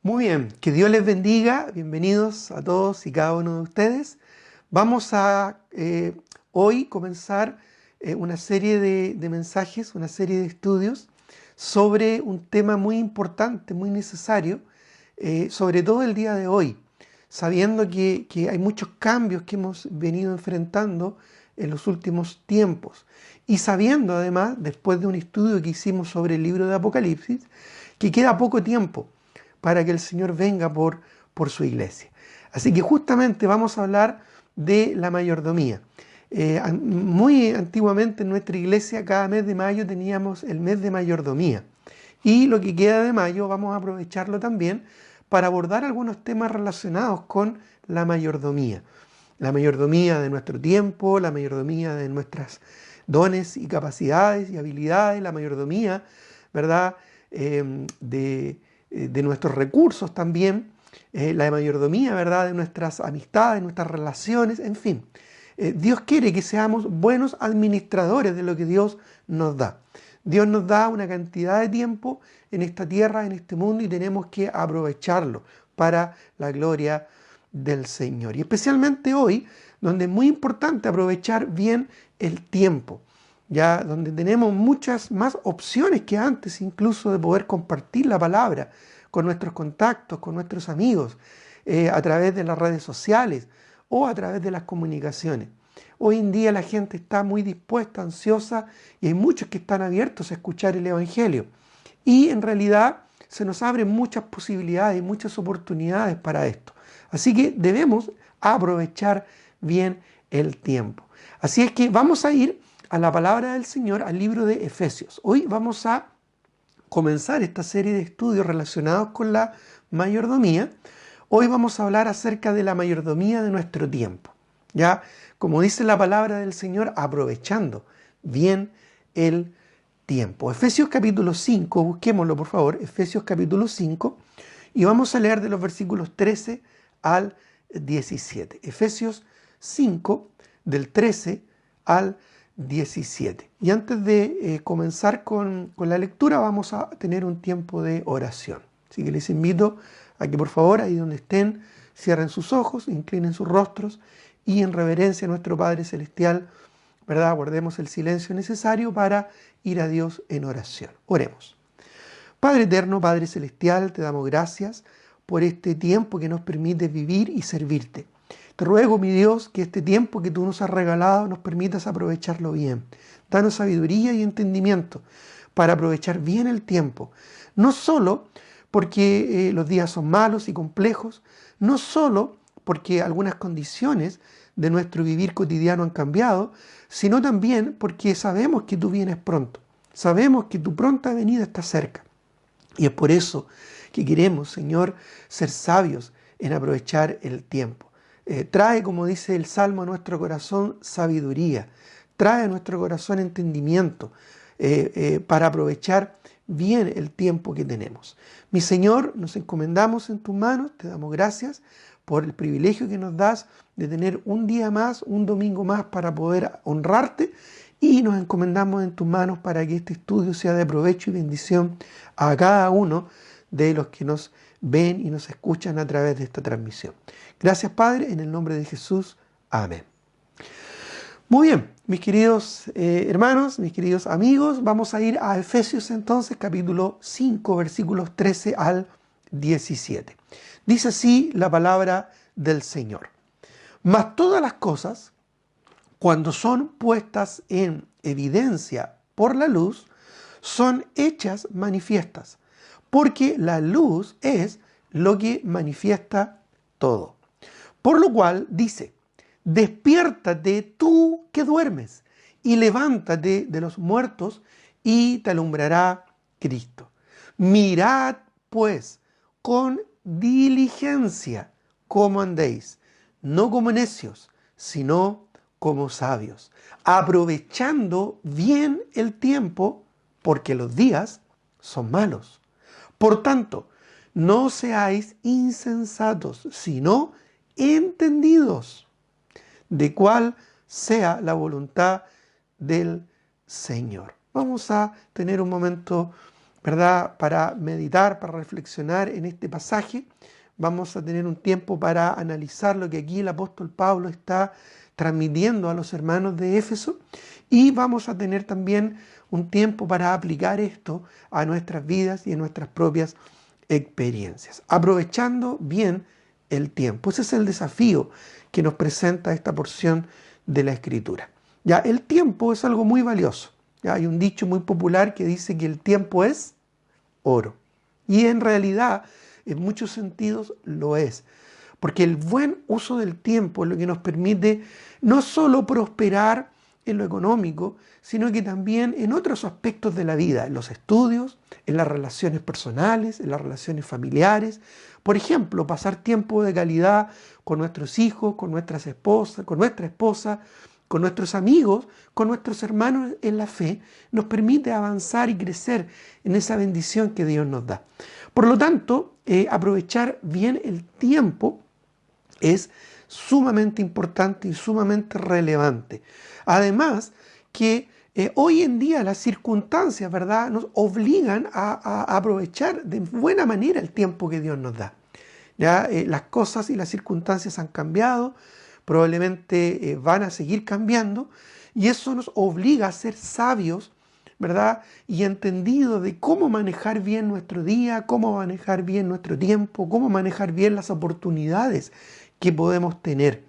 Muy bien, que Dios les bendiga. Bienvenidos a todos y cada uno de ustedes. Vamos a hoy comenzar una serie de mensajes, una serie de estudios sobre un tema muy importante, muy necesario, sobre todo el día de hoy, sabiendo que hay muchos cambios que hemos venido enfrentando en los últimos tiempos y sabiendo además, después de un estudio que hicimos sobre el libro de Apocalipsis, que queda poco tiempo para que el Señor venga por su iglesia. Así que justamente vamos a hablar de la mayordomía. Muy antiguamente en nuestra iglesia cada mes de mayo teníamos el mes de mayordomía. Y lo que queda de mayo vamos a aprovecharlo también para abordar algunos temas relacionados con la mayordomía. La mayordomía de nuestro tiempo, la mayordomía de nuestras dones y capacidades y habilidades, la mayordomía, ¿verdad? De nuestros recursos también, la mayordomía, ¿verdad? De nuestras amistades, nuestras relaciones, en fin. Dios quiere que seamos buenos administradores de lo que Dios nos da. Dios nos da una cantidad de tiempo en esta tierra, en este mundo, y tenemos que aprovecharlo para la gloria del Señor. Y especialmente hoy, donde es muy importante aprovechar bien el tiempo, ya donde tenemos muchas más opciones que antes, incluso de poder compartir la palabra con nuestros contactos, con nuestros amigos, a través de las redes sociales o a través de las comunicaciones. Hoy en día la gente está muy dispuesta, ansiosa, y hay muchos que están abiertos a escuchar el Evangelio. Y en realidad se nos abren muchas posibilidades y muchas oportunidades para esto. Así que debemos aprovechar bien el tiempo. Así es que vamos a ir a la palabra del Señor, al libro de Efesios. Hoy vamos a comenzar esta serie de estudios relacionados con la mayordomía. Hoy vamos a hablar acerca de la mayordomía de nuestro tiempo. Ya, como dice la palabra del Señor, aprovechando bien el tiempo. Efesios capítulo 5, busquémoslo por favor, Efesios capítulo 5, y vamos a leer de los versículos 13 al 17. Efesios 5, del 13 al 17. Y antes de comenzar con la lectura, vamos a tener un tiempo de oración. Así que les invito a que por favor, ahí donde estén, cierren sus ojos, inclinen sus rostros y en reverencia a nuestro Padre Celestial, ¿verdad? Guardemos el silencio necesario para ir a Dios en oración. Oremos. Padre eterno, Padre Celestial, te damos gracias por este tiempo que nos permite vivir y servirte. Te ruego, mi Dios, que este tiempo que tú nos has regalado nos permitas aprovecharlo bien. Danos sabiduría y entendimiento para aprovechar bien el tiempo. No solo porque los días son malos y complejos, no solo porque algunas condiciones de nuestro vivir cotidiano han cambiado, sino también porque sabemos que tú vienes pronto. Sabemos que tu pronta venida está cerca. Y es por eso que queremos, Señor, ser sabios en aprovechar el tiempo. Trae, como dice el Salmo, a nuestro corazón sabiduría. Trae a nuestro corazón entendimiento para aprovechar bien el tiempo que tenemos. Mi Señor, nos encomendamos en tus manos, te damos gracias por el privilegio que nos das de tener un día más, un domingo más para poder honrarte, y nos encomendamos en tus manos para que este estudio sea de provecho y bendición a cada uno de los que nos ven y nos escuchan a través de esta transmisión. Gracias, Padre, en el nombre de Jesús. Amén. Muy bien, mis queridos hermanos, mis queridos amigos, vamos a ir a Efesios entonces, capítulo 5, versículos 13 al 17. Dice así la palabra del Señor. Mas todas las cosas, cuando son puestas en evidencia por la luz, son hechas manifiestas, porque la luz es lo que manifiesta todo. Por lo cual dice, despiértate tú que duermes, y levántate de los muertos, y te alumbrará Cristo. Mirad, pues, con diligencia cómo andéis, no como necios, sino como sabios, aprovechando bien el tiempo, porque los días son malos. Por tanto, no seáis insensatos, sino entendidos de cuál sea la voluntad del Señor. Vamos a tener un momento, ¿verdad?, para meditar, para reflexionar en este pasaje. Vamos a tener un tiempo para analizar lo que aquí el apóstol Pablo está transmitiendo a los hermanos de Éfeso, y vamos a tener también un tiempo para aplicar esto a nuestras vidas y a nuestras propias experiencias, aprovechando bien el tiempo. Ese es el desafío que nos presenta esta porción de la Escritura. Ya, el tiempo es algo muy valioso. Ya, hay un dicho muy popular que dice que el tiempo es oro. Y en realidad, en muchos sentidos, lo es. Porque el buen uso del tiempo es lo que nos permite no solo prosperar en lo económico, sino que también en otros aspectos de la vida, en los estudios, en las relaciones personales, en las relaciones familiares. Por ejemplo, pasar tiempo de calidad con nuestros hijos, con nuestras esposas, con nuestra esposa, con nuestros amigos, con nuestros hermanos en la fe, nos permite avanzar y crecer en esa bendición que Dios nos da. Por lo tanto, aprovechar bien el tiempo es sumamente importante y sumamente relevante. Además, que hoy en día las circunstancias, ¿verdad?, nos obligan a aprovechar de buena manera el tiempo que Dios nos da. Ya, las cosas y las circunstancias han cambiado, probablemente van a seguir cambiando, y eso nos obliga a ser sabios, ¿verdad?, y entendidos de cómo manejar bien nuestro día, cómo manejar bien nuestro tiempo, cómo manejar bien las oportunidades que podemos tener,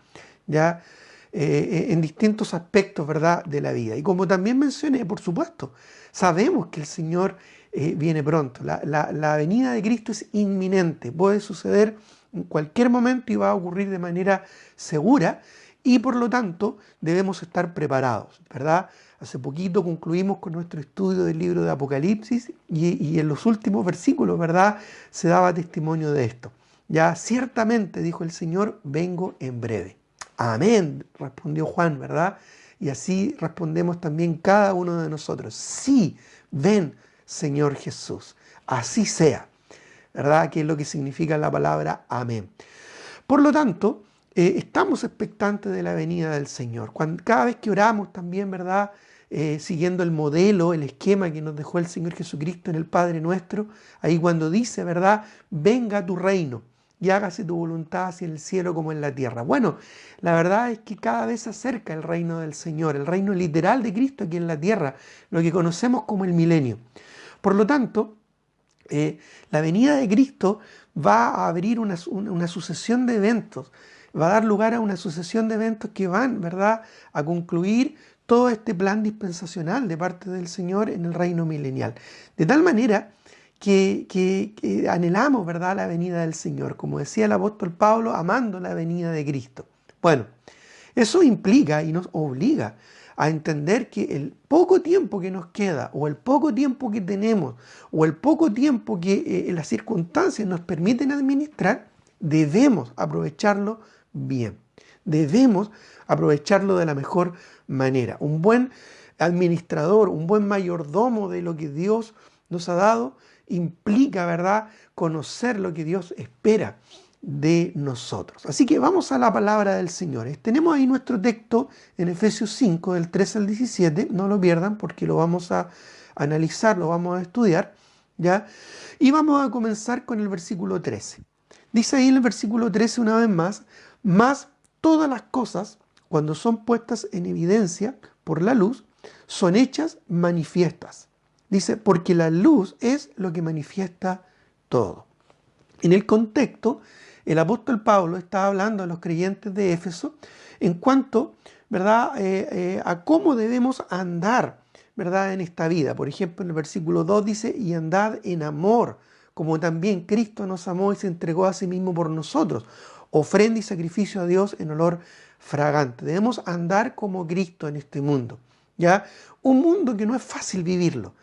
¿ya?, en distintos aspectos, ¿verdad?, de la vida. Y como también mencioné, por supuesto, sabemos que el Señor viene pronto. La venida de Cristo es inminente, puede suceder en cualquier momento y va a ocurrir de manera segura, y por lo tanto debemos estar preparados, ¿verdad? Hace poquito concluimos con nuestro estudio del libro de Apocalipsis, y en los últimos versículos, ¿verdad?, se daba testimonio de esto. Ya, ciertamente, dijo el Señor, vengo en breve. Amén, respondió Juan, ¿verdad? Y así respondemos también cada uno de nosotros. Sí, ven, Señor Jesús. Así sea, ¿verdad? Que es lo que significa la palabra amén. Por lo tanto, estamos expectantes de la venida del Señor. Cada vez que oramos también, ¿verdad?, siguiendo el modelo, el esquema que nos dejó el Señor Jesucristo en el Padre Nuestro, ahí cuando dice, ¿verdad?, venga tu reino y hágase tu voluntad así en el cielo como en la tierra. Bueno, la verdad es que cada vez se acerca el reino del Señor, el reino literal de Cristo aquí en la tierra, lo que conocemos como el milenio. Por lo tanto, la venida de Cristo va a abrir una sucesión de eventos, va a dar lugar a una sucesión de eventos que van, ¿verdad?, a concluir todo este plan dispensacional de parte del Señor en el reino milenial. De tal manera que anhelamos, ¿verdad?, la venida del Señor, como decía el apóstol Pablo, amando la venida de Cristo. Bueno, eso implica y nos obliga a entender que el poco tiempo que nos queda, o el poco tiempo que tenemos, o el poco tiempo que las circunstancias nos permiten administrar, debemos aprovecharlo bien. Debemos aprovecharlo de la mejor manera. Un buen administrador, un buen mayordomo de lo que Dios nos ha dado, implica, ¿verdad?, conocer lo que Dios espera de nosotros. Así que vamos a la palabra del Señor. Tenemos ahí nuestro texto en Efesios 5, del 13 al 17. No lo pierdan porque lo vamos a analizar, lo vamos a estudiar, ¿ya? Y vamos a comenzar con el versículo 13. Dice ahí en el versículo 13 una vez más, mas todas las cosas, cuando son puestas en evidencia por la luz, son hechas manifiestas. Dice, porque la luz es lo que manifiesta todo. En el contexto, el apóstol Pablo está hablando a los creyentes de Éfeso en cuanto, ¿verdad?, a cómo debemos andar, ¿verdad?, en esta vida. Por ejemplo, en el versículo 2 dice, y andad en amor, como también Cristo nos amó y se entregó a sí mismo por nosotros, ofrenda y sacrificio a Dios en olor fragante. Debemos andar como Cristo en este mundo, ¿ya? Un mundo que no es fácil vivirlo.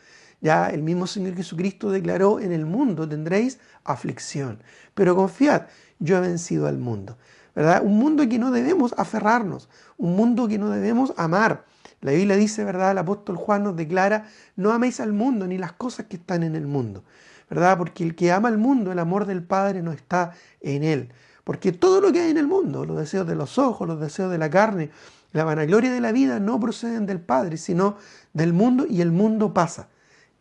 Ya el mismo Señor Jesucristo declaró, en el mundo tendréis aflicción, pero confiad, yo he vencido al mundo, ¿verdad? Un mundo que no debemos aferrarnos, un mundo que no debemos amar. La Biblia dice, ¿verdad?, el apóstol Juan nos declara, no améis al mundo ni las cosas que están en el mundo, ¿verdad? Porque el que ama al mundo, el amor del Padre no está en él. Porque todo lo que hay en el mundo, los deseos de los ojos, los deseos de la carne, la vanagloria de la vida, no proceden del Padre, sino del mundo, y el mundo pasa.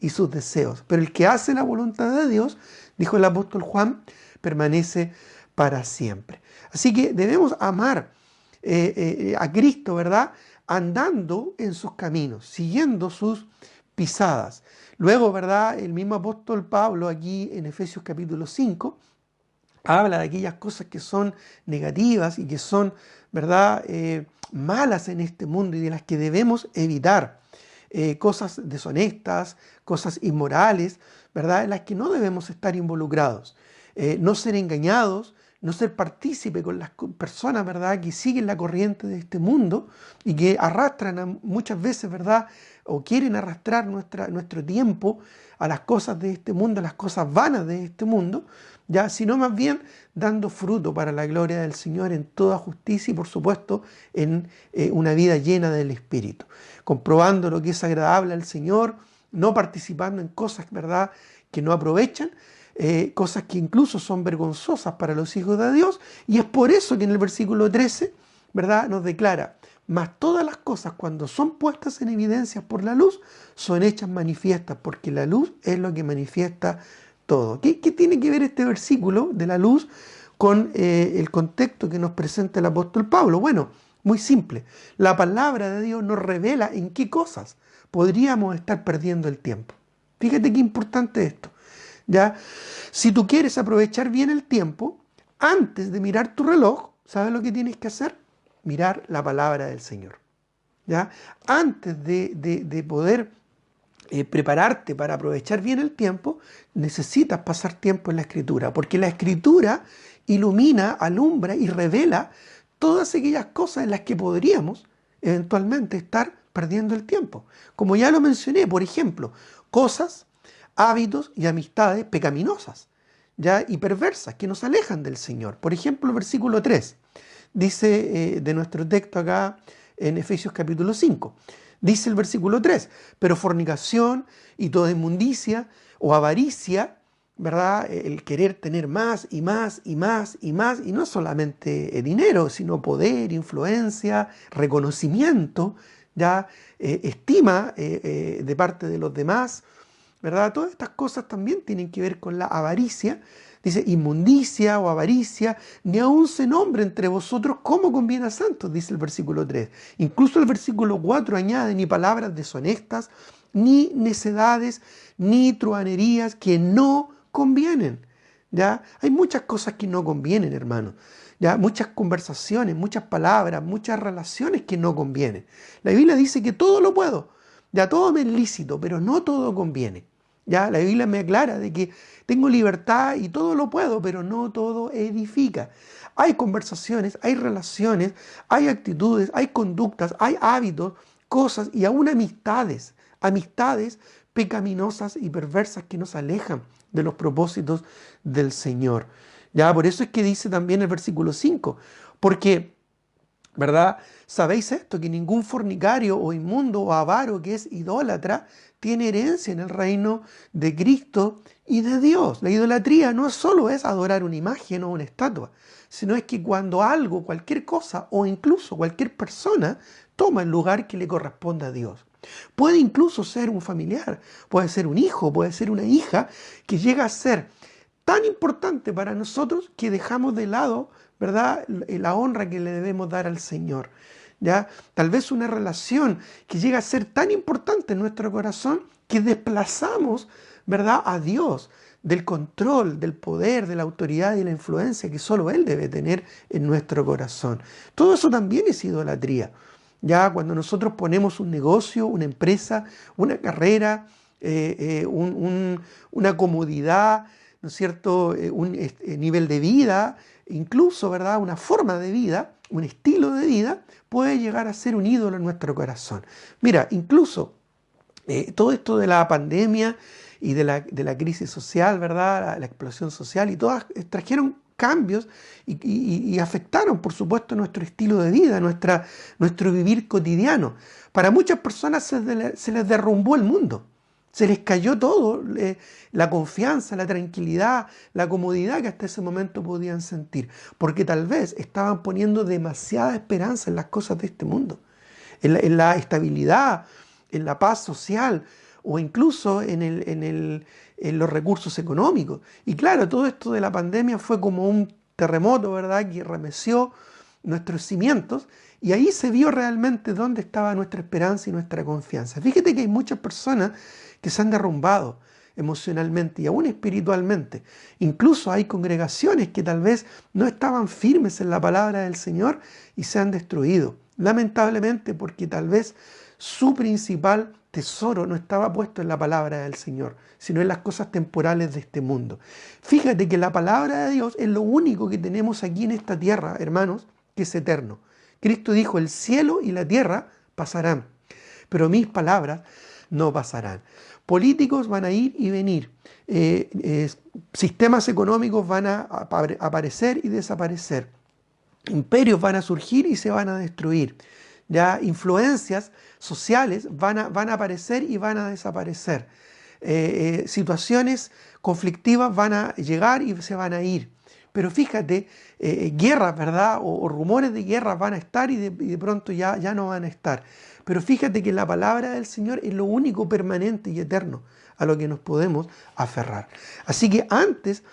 y sus deseos. Pero el que hace la voluntad de Dios, dijo el apóstol Juan, permanece para siempre. Así que debemos amar a Cristo, ¿verdad? Andando en sus caminos, siguiendo sus pisadas. Luego, ¿verdad? El mismo apóstol Pablo aquí en Efesios capítulo 5 habla de aquellas cosas que son negativas y que son, ¿verdad?, malas en este mundo y de las que debemos evitar. Cosas deshonestas, cosas inmorales, ¿verdad?, en las que no debemos estar involucrados. No ser engañados, no ser partícipe con las personas, ¿verdad?, que siguen la corriente de este mundo y que arrastran muchas veces, ¿verdad?, o quieren arrastrar nuestro tiempo a las cosas de este mundo, a las cosas vanas de este mundo, ya, sino más bien dando fruto para la gloria del Señor en toda justicia y por supuesto en una vida llena del Espíritu, comprobando lo que es agradable al Señor, no participando en cosas, ¿verdad?, que no aprovechan, cosas que incluso son vergonzosas para los hijos de Dios, y es por eso que en el versículo 13, ¿verdad?, nos declara: mas todas las cosas, cuando son puestas en evidencia por la luz, son hechas manifiestas, porque la luz es lo que manifiesta todo. ¿Qué tiene que ver este versículo de la luz con el contexto que nos presenta el apóstol Pablo? Bueno, muy simple. La palabra de Dios nos revela en qué cosas podríamos estar perdiendo el tiempo. Fíjate qué importante esto. ¿Ya? Si tú quieres aprovechar bien el tiempo, antes de mirar tu reloj, ¿sabes lo que tienes que hacer? Mirar la palabra del Señor. ¿Ya? Antes de poder prepararte para aprovechar bien el tiempo, necesitas pasar tiempo en la Escritura, porque la Escritura ilumina, alumbra y revela todas aquellas cosas en las que podríamos eventualmente estar perdiendo el tiempo. Como ya lo mencioné, por ejemplo, cosas, hábitos y amistades pecaminosas, ¿ya?, y perversas que nos alejan del Señor. Por ejemplo, el versículo 3 dice de nuestro texto acá en Efesios capítulo 5. Dice el versículo 3, pero fornicación y toda inmundicia o avaricia, ¿verdad?, el querer tener más y más y más y más, y no solamente dinero, sino poder, influencia, reconocimiento, ya estima de parte de los demás, ¿verdad? Todas estas cosas también tienen que ver con la avaricia. Dice, inmundicia o avaricia, ni aun se nombre entre vosotros como conviene a santos, dice el versículo 3. Incluso el versículo 4 añade, ni palabras deshonestas, ni necedades, ni truhanerías que no convienen. ¿Ya? Hay muchas cosas que no convienen, hermanos. ¿Ya? Muchas conversaciones, muchas palabras, muchas relaciones que no convienen. La Biblia dice que todo lo puedo, ya todo me es lícito, pero no todo conviene. Ya, la Biblia me aclara de que tengo libertad y todo lo puedo, pero no todo edifica. Hay conversaciones, hay relaciones, hay actitudes, hay conductas, hay hábitos, cosas y aún amistades pecaminosas y perversas que nos alejan de los propósitos del Señor. Ya, por eso es que dice también el versículo 5, porque, ¿verdad?, sabéis esto, que ningún fornicario o inmundo o avaro que es idólatra tiene herencia en el reino de Cristo y de Dios. La idolatría no solo es adorar una imagen o una estatua, sino es que cuando algo, cualquier cosa o incluso cualquier persona toma el lugar que le corresponde a Dios. Puede incluso ser un familiar, puede ser un hijo, puede ser una hija que llega a ser tan importante para nosotros que dejamos de lado, ¿verdad?, la honra que le debemos dar al Señor. ¿Ya? Tal vez una relación que llega a ser tan importante en nuestro corazón que desplazamos, ¿verdad?, a Dios del control, del poder, de la autoridad y la influencia que solo Él debe tener en nuestro corazón. Todo eso también es idolatría. Ya cuando nosotros ponemos un negocio, una empresa, una carrera, una comodidad, ¿no es cierto?, un nivel de vida, incluso, ¿verdad?, una forma de vida, un estilo de vida, puede llegar a ser un ídolo en nuestro corazón. Mira, incluso todo esto de la pandemia y de la crisis social, ¿verdad?, la explosión social, y todas trajeron cambios y afectaron, por supuesto, nuestro estilo de vida, nuestro vivir cotidiano. Para muchas personas se les derrumbó el mundo. Se les cayó todo, la confianza, la tranquilidad, la comodidad que hasta ese momento podían sentir, porque tal vez estaban poniendo demasiada esperanza en las cosas de este mundo, en la estabilidad, en la paz social o incluso en los recursos económicos. Y claro, todo esto de la pandemia fue como un terremoto, ¿verdad?, que remeció nuestros cimientos, y ahí se vio realmente dónde estaba nuestra esperanza y nuestra confianza. Fíjate que hay muchas personas que se han derrumbado emocionalmente y aún espiritualmente. Incluso hay congregaciones que tal vez no estaban firmes en la palabra del Señor y se han destruido. Lamentablemente, porque tal vez su principal tesoro no estaba puesto en la palabra del Señor, sino en las cosas temporales de este mundo. Fíjate que la palabra de Dios es lo único que tenemos aquí en esta tierra, hermanos, que es eterno. Cristo dijo, el cielo y la tierra pasarán, pero mis palabras no pasarán. Políticos van a ir y venir, sistemas económicos van a aparecer y desaparecer, imperios van a surgir y se van a destruir, ya influencias sociales van a aparecer y van a desaparecer, situaciones conflictivas van a llegar y se van a ir. Pero fíjate, guerras, ¿verdad? O rumores de guerras van a estar y de pronto ya no van a estar. Pero fíjate que la palabra del Señor es lo único permanente y eterno a lo que nos podemos aferrar. Así que antes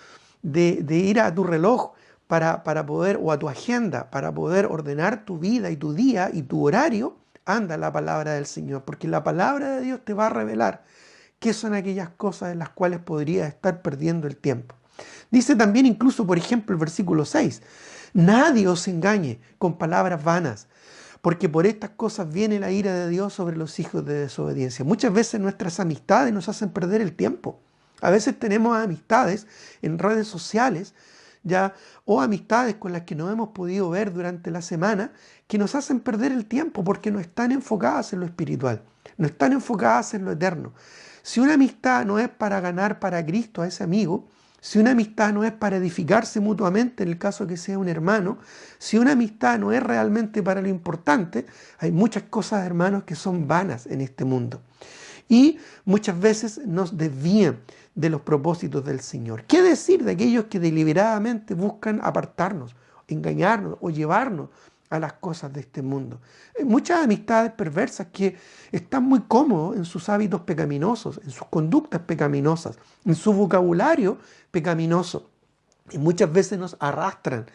de ir a tu reloj para poder, o a tu agenda, para poder ordenar tu vida y tu día y tu horario, anda la palabra del Señor, porque la palabra de Dios te va a revelar qué son aquellas cosas en las cuales podrías estar perdiendo el tiempo. Dice también incluso, por ejemplo, el versículo 6, nadie os engañe con palabras vanas, porque por estas cosas viene la ira de Dios sobre los hijos de desobediencia. Muchas veces nuestras amistades nos hacen perder el tiempo. A veces tenemos amistades en redes sociales, ya, o amistades con las que no hemos podido ver durante la semana, que nos hacen perder el tiempo porque no están enfocadas en lo espiritual, no están enfocadas en lo eterno. Si una amistad no es para ganar para Cristo a ese amigo, si una amistad no es para edificarse mutuamente, en el caso que sea un hermano, si una amistad no es realmente para lo importante, hay muchas cosas, hermanos, que son vanas en este mundo. Y muchas veces nos desvían de los propósitos del Señor. ¿Qué decir de aquellos que deliberadamente buscan apartarnos, engañarnos o llevarnos a las cosas de este mundo? Hay muchas amistades perversas que están muy cómodos en sus hábitos pecaminosos, en sus conductas pecaminosas, en su vocabulario pecaminoso. Y muchas veces nos arrastran,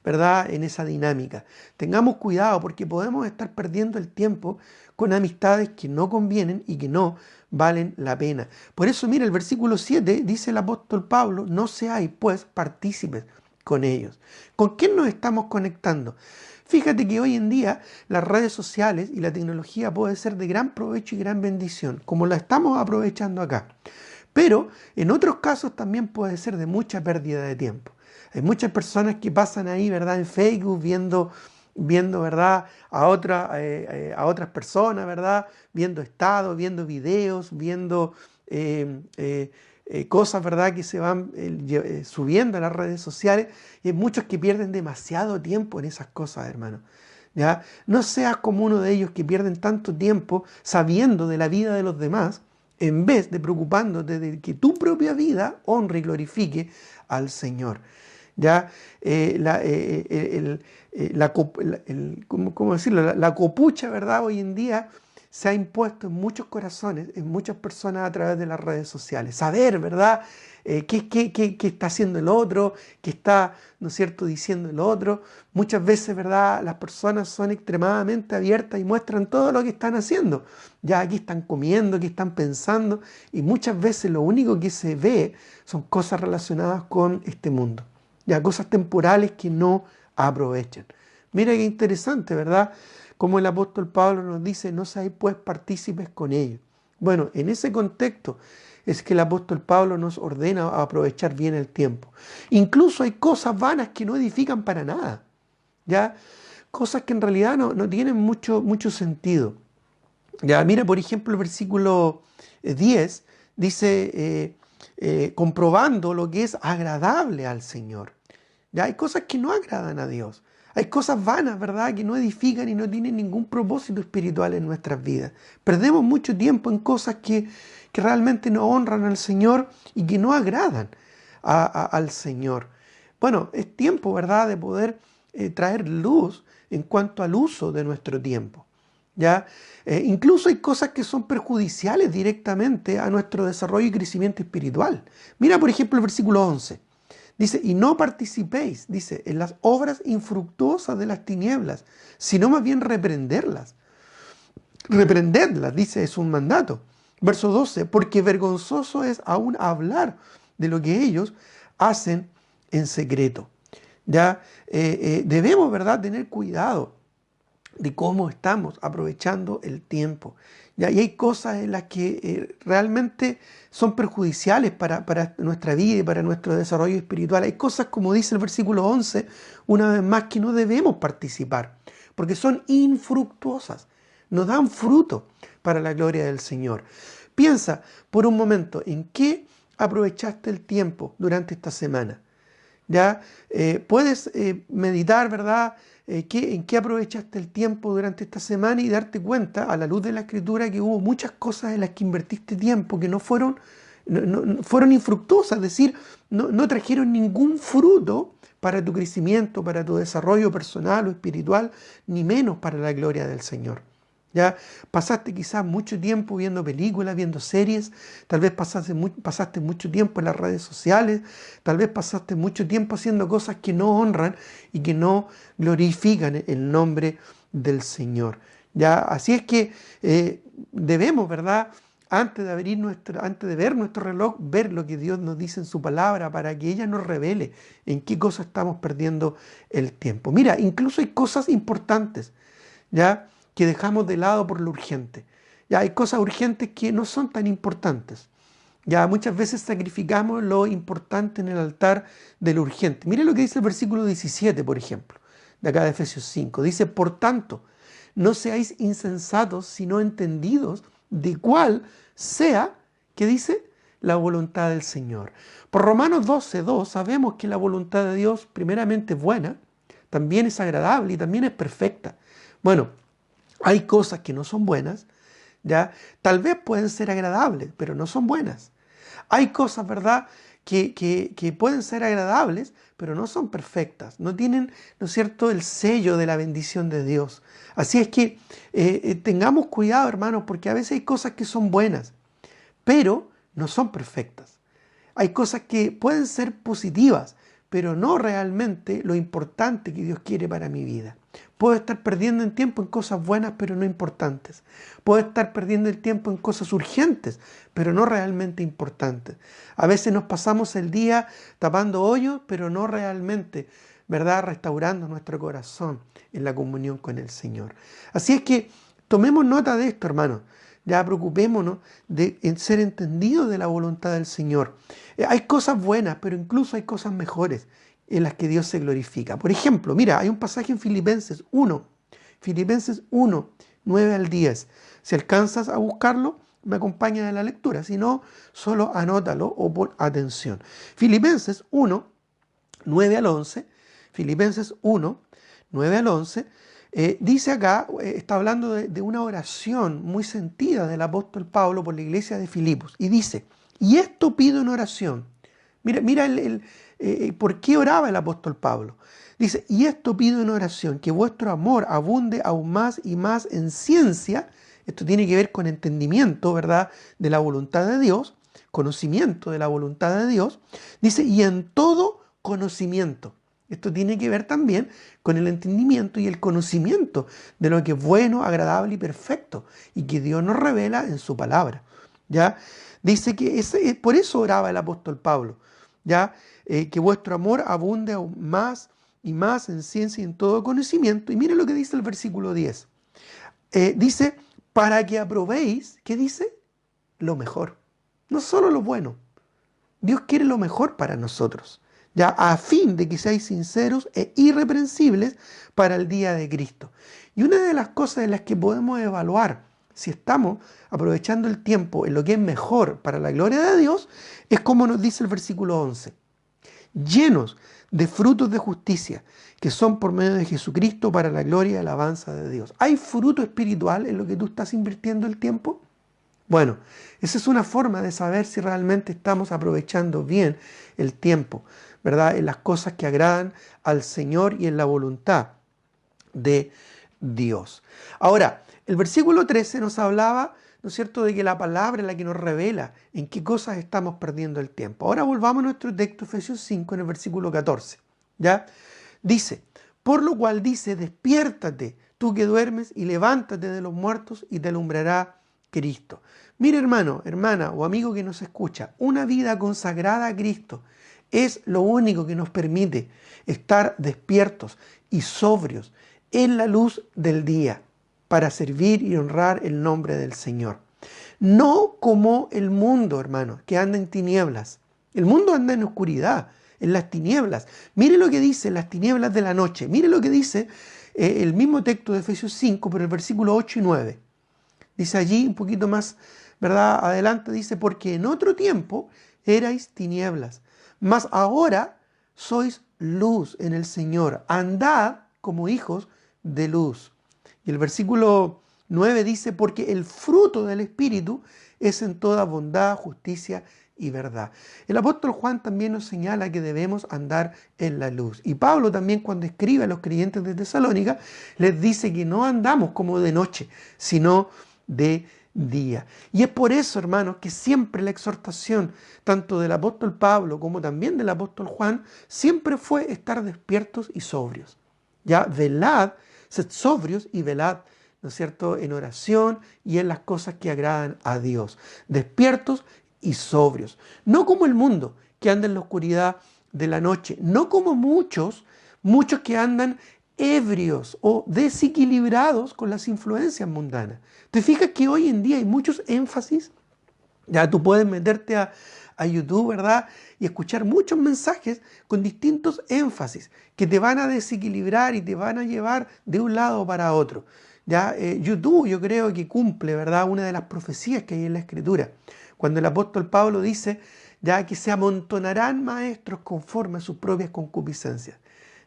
¿verdad?, en esa dinámica. Tengamos cuidado porque podemos estar perdiendo el tiempo con amistades que no convienen y que no valen la pena. Por eso, mira, el versículo 7 dice el apóstol Pablo, no seáis pues partícipes con ellos. ¿Con quién nos estamos conectando? Fíjate que hoy en día las redes sociales y la tecnología puede ser de gran provecho y gran bendición, como la estamos aprovechando acá. Pero en otros casos también puede ser de mucha pérdida de tiempo. Hay muchas personas que pasan ahí, ¿verdad?, en Facebook viendo, ¿verdad?, a otras personas, ¿verdad?, viendo estados, viendo videos, viendo cosas, ¿verdad?, que se van subiendo a las redes sociales, y hay muchos que pierden demasiado tiempo en esas cosas, hermano. ¿Ya? No seas como uno de ellos que pierden tanto tiempo sabiendo de la vida de los demás, en vez de preocupándote de que tu propia vida honre y glorifique al Señor. ¿Ya? ¿Cómo decirlo? La copucha, ¿verdad?, hoy en día se ha impuesto en muchos corazones, en muchas personas a través de las redes sociales. Saber, ¿verdad?, qué está haciendo el otro, qué está, ¿no es cierto?, diciendo el otro. Muchas veces, ¿verdad?, las personas son extremadamente abiertas y muestran todo lo que están haciendo. Ya aquí están comiendo, aquí están pensando, y muchas veces lo único que se ve son cosas relacionadas con este mundo. Ya, cosas temporales que no aprovechan. Mira qué interesante, ¿verdad?, como el apóstol Pablo nos dice, no seáis pues partícipes con ellos. Bueno, en ese contexto es que el apóstol Pablo nos ordena a aprovechar bien el tiempo. Incluso hay cosas vanas que no edifican para nada, ¿ya? Cosas que en realidad no tienen mucho sentido. Ya, mira, por ejemplo, el versículo 10 dice, comprobando lo que es agradable al Señor. Ya, hay cosas que no agradan a Dios. Hay cosas vanas, ¿verdad?, que no edifican y no tienen ningún propósito espiritual en nuestras vidas. Perdemos mucho tiempo en cosas que realmente no honran al Señor y que no agradan al Señor. Bueno, es tiempo, ¿verdad?, de poder traer luz en cuanto al uso de nuestro tiempo. ¿ya? Incluso hay cosas que son perjudiciales directamente a nuestro desarrollo y crecimiento espiritual. Mira, por ejemplo, el versículo 11. Dice, y no participéis, dice, en las obras infructuosas de las tinieblas, sino más bien reprenderlas. Reprenderlas, dice, es un mandato. Verso 12, porque vergonzoso es aún hablar de lo que ellos hacen en secreto. Ya debemos, ¿verdad?, tener cuidado de cómo estamos aprovechando el tiempo. ¿Ya? Y hay cosas en las que realmente son perjudiciales para nuestra vida y para nuestro desarrollo espiritual. Hay cosas, como dice el versículo 11, una vez más, que no debemos participar, porque son infructuosas, no dan fruto para la gloria del Señor. Piensa por un momento en qué aprovechaste el tiempo durante esta semana. ¿Ya? Puedes meditar, ¿verdad? ¿En qué aprovechaste el tiempo durante esta semana y darte cuenta, a la luz de la Escritura, que hubo muchas cosas en las que invertiste tiempo que no fueron, fueron infructuosas, es decir, no trajeron ningún fruto para tu crecimiento, para tu desarrollo personal o espiritual, ni menos para la gloria del Señor. ¿Ya? Pasaste quizás mucho tiempo viendo películas, viendo series, tal vez pasaste mucho tiempo en las redes sociales, tal vez pasaste mucho tiempo haciendo cosas que no honran y que no glorifican el nombre del Señor. ¿Ya? Así es que debemos, ¿verdad?, antes de ver nuestro reloj, ver lo que Dios nos dice en su palabra para que ella nos revele en qué cosas estamos perdiendo el tiempo. Mira, incluso hay cosas importantes, ¿ya?, que dejamos de lado por lo urgente. Ya hay cosas urgentes que no son tan importantes. Ya muchas veces sacrificamos lo importante en el altar de lo urgente. Mire lo que dice el versículo 17, por ejemplo, de acá de Efesios 5. Dice, por tanto, no seáis insensatos, sino entendidos de cuál sea, ¿qué dice? La voluntad del Señor. Por Romanos 12:2 sabemos que la voluntad de Dios primeramente es buena, también es agradable y también es perfecta. Bueno, hay cosas que no son buenas, ¿ya? Tal vez pueden ser agradables, pero no son buenas. Hay cosas, ¿verdad?, que pueden ser agradables, pero no son perfectas. No tienen, ¿no es cierto?, el sello de la bendición de Dios. Así es que tengamos cuidado, hermanos, porque a veces hay cosas que son buenas, pero no son perfectas. Hay cosas que pueden ser positivas, pero no realmente lo importante que Dios quiere para mi vida. Puedo estar perdiendo el tiempo en cosas buenas, pero no importantes. Puedo estar perdiendo el tiempo en cosas urgentes, pero no realmente importantes. A veces nos pasamos el día tapando hoyos, pero no realmente, ¿verdad?, restaurando nuestro corazón en la comunión con el Señor. Así es que tomemos nota de esto, hermanos. Ya preocupémonos de ser entendidos de la voluntad del Señor. Hay cosas buenas, pero incluso hay cosas mejores en las que Dios se glorifica. Por ejemplo, mira, hay un pasaje en Filipenses 1, 9 al 10. Si alcanzas a buscarlo, me acompaña en la lectura. Si no, solo anótalo o pon atención. Filipenses 1, 9 al 11. Filipenses 1, 9 al 11. Dice acá, está hablando de una oración muy sentida del apóstol Pablo por la iglesia de Filipos. Y dice, y esto pido en oración. Mira por qué oraba el apóstol Pablo. Dice, y esto pido en oración, que vuestro amor abunde aún más y más en ciencia. Esto tiene que ver con entendimiento, ¿verdad?, de la voluntad de Dios, conocimiento de la voluntad de Dios. Dice, y en todo conocimiento. Esto tiene que ver también con el entendimiento y el conocimiento de lo que es bueno, agradable y perfecto, y que Dios nos revela en su palabra. ¿Ya? Dice que por eso oraba el apóstol Pablo, ¿ya? Que vuestro amor abunde aún más y más en ciencia y en todo conocimiento. Y mire lo que dice el versículo 10. Dice, para que aprobéis, ¿qué dice? Lo mejor. No solo lo bueno. Dios quiere lo mejor para nosotros, ya, a fin de que seáis sinceros e irreprensibles para el día de Cristo. Y una de las cosas en las que podemos evaluar si estamos aprovechando el tiempo en lo que es mejor para la gloria de Dios es como nos dice el versículo 11. Llenos de frutos de justicia, que son por medio de Jesucristo para la gloria y alabanza de Dios. ¿Hay fruto espiritual en lo que tú estás invirtiendo el tiempo? Bueno, esa es una forma de saber si realmente estamos aprovechando bien el tiempo, ¿verdad?, en las cosas que agradan al Señor y en la voluntad de Dios. Ahora, El versículo 13 nos hablaba, ¿no es cierto?, de que la palabra es la que nos revela en qué cosas estamos perdiendo el tiempo. Ahora volvamos a nuestro texto, Efesios 5, en el versículo 14. ¿Ya? Dice, por lo cual dice, despiértate, tú que duermes, y levántate de los muertos, y te alumbrará Cristo. Mire, hermano, hermana o amigo que nos escucha, una vida consagrada a Cristo es lo único que nos permite estar despiertos y sobrios en la luz del día para servir y honrar el nombre del Señor. No como el mundo, hermano, que anda en tinieblas. El mundo anda en oscuridad, en las tinieblas. Mire lo que dice las tinieblas de la noche. Mire lo que dice el mismo texto de Efesios 5, pero el versículo 8 y 9. Dice allí un poquito más, ¿verdad? Adelante dice, porque en otro tiempo erais tinieblas, mas ahora sois luz en el Señor. Andad como hijos de luz. Y el versículo 9 dice, porque el fruto del Espíritu es en toda bondad, justicia y verdad. El apóstol Juan también nos señala que debemos andar en la luz. Y Pablo también, cuando escribe a los creyentes de Tesalónica, les dice que no andamos como de noche, sino de día. Y es por eso, hermanos, que siempre la exhortación, tanto del apóstol Pablo como también del apóstol Juan, siempre fue estar despiertos y sobrios. Ya, velad, sed sobrios y velad, ¿no es cierto?, en oración y en las cosas que agradan a Dios. Despiertos y sobrios. No como el mundo que anda en la oscuridad de la noche. No como muchos que andan ebrios o desequilibrados con las influencias mundanas. ¿Te fijas que hoy en día hay muchos énfasis? Ya tú puedes meterte a YouTube, ¿verdad? Y escuchar muchos mensajes con distintos énfasis que te van a desequilibrar y te van a llevar de un lado para otro. Ya, YouTube yo creo que cumple, ¿verdad?, una de las profecías que hay en la Escritura. Cuando el apóstol Pablo dice, ya, que se amontonarán maestros conforme a sus propias concupiscencias.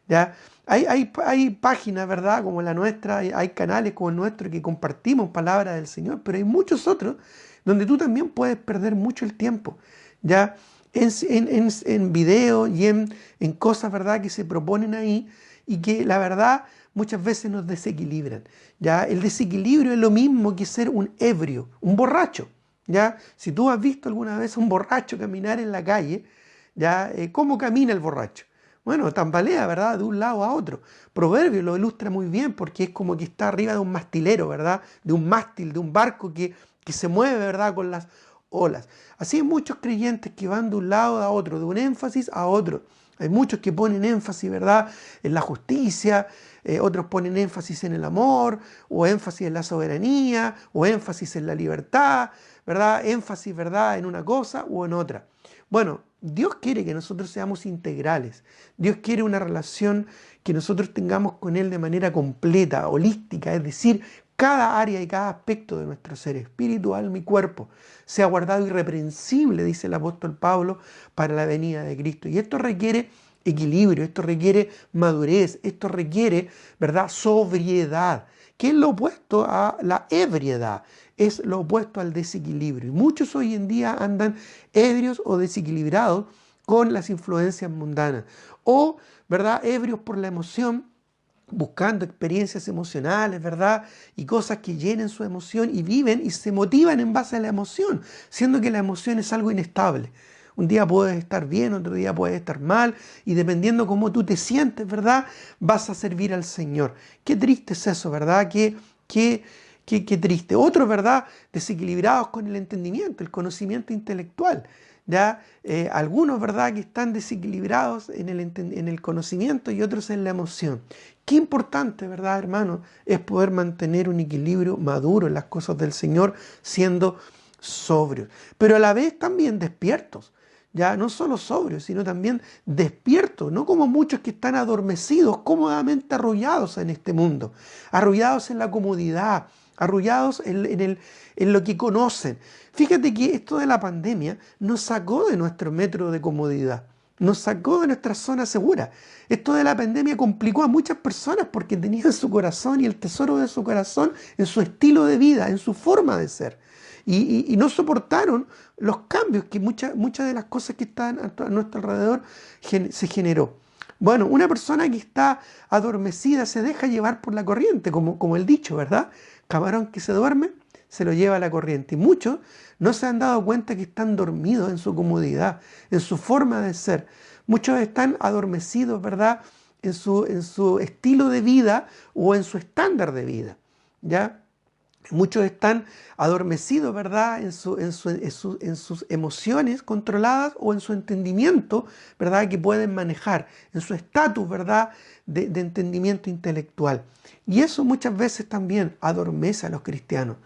¿Ya? Hay páginas, ¿verdad?, como la nuestra, hay canales como el nuestro que compartimos palabra del Señor, pero hay muchos otros donde tú también puedes perder mucho el tiempo, ¿ya? En videos y en cosas, ¿verdad?, que se proponen ahí y que la verdad muchas veces nos desequilibran, ¿ya? El desequilibrio es lo mismo que ser un ebrio, un borracho, ¿ya? Si tú has visto alguna vez a un borracho caminar en la calle, ¿ya? ¿Cómo camina el borracho? Bueno, tambalea, ¿verdad?, de un lado a otro. Proverbio lo ilustra muy bien porque es como que está arriba de un mastilero, ¿verdad?, de un mástil, de un barco que se mueve, ¿verdad?, con las olas. Así hay muchos creyentes que van de un lado a otro, de un énfasis a otro. Hay muchos que ponen énfasis, ¿verdad?, en la justicia, otros ponen énfasis en el amor, o énfasis en la soberanía, o énfasis en la libertad, ¿verdad?, énfasis, ¿verdad?, en una cosa o en otra. Bueno, Dios quiere que nosotros seamos integrales. Dios quiere una relación que nosotros tengamos con Él de manera completa, holística, es decir, cada área y cada aspecto de nuestro ser, espíritu, alma y cuerpo, sea guardado irreprensible, dice el apóstol Pablo, para la venida de Cristo. Y esto requiere equilibrio, esto requiere madurez, esto requiere, ¿verdad?, sobriedad, que es lo opuesto a la ebriedad, es lo opuesto al desequilibrio. Y muchos hoy en día andan ebrios o desequilibrados con las influencias mundanas, o, ¿verdad?, ebrios por la emoción, buscando experiencias emocionales, ¿verdad?, y cosas que llenen su emoción y viven y se motivan en base a la emoción, siendo que la emoción es algo inestable. Un día puedes estar bien, otro día puedes estar mal, y dependiendo cómo tú te sientes, ¿verdad?, vas a servir al Señor. Qué triste es eso, ¿verdad? Qué triste. Otros, ¿verdad?, desequilibrados con el entendimiento, el conocimiento intelectual. ¿Ya? Algunos, ¿verdad?, que están desequilibrados en el conocimiento y otros en la emoción. Qué importante, ¿verdad, hermano?, es poder mantener un equilibrio maduro en las cosas del Señor, siendo sobrios, pero a la vez también despiertos. Ya no solo sobrios, sino también despiertos, no como muchos que están adormecidos, cómodamente arrullados en este mundo, arrullados en la comodidad, arrullados en lo que conocen. Fíjate que esto de la pandemia nos sacó de nuestro metro de comodidad, nos sacó de nuestra zona segura. Esto de la pandemia complicó a muchas personas porque tenían su corazón y el tesoro de su corazón en su estilo de vida, en su forma de ser. Y no soportaron los cambios que muchas de las cosas que están a nuestro alrededor se generó. Bueno, una persona que está adormecida se deja llevar por la corriente, como el dicho, ¿verdad? Camarón que se duerme, se lo lleva la corriente. Y muchos no se han dado cuenta que están dormidos en su comodidad, en su forma de ser. Muchos están adormecidos, ¿verdad? En su estilo de vida o en su estándar de vida, ¿ya? Muchos están adormecidos, ¿verdad? En sus emociones controladas o en su entendimiento, ¿verdad? Que pueden manejar, en su estatus, ¿verdad? De entendimiento intelectual. Y eso muchas veces también adormece a los cristianos,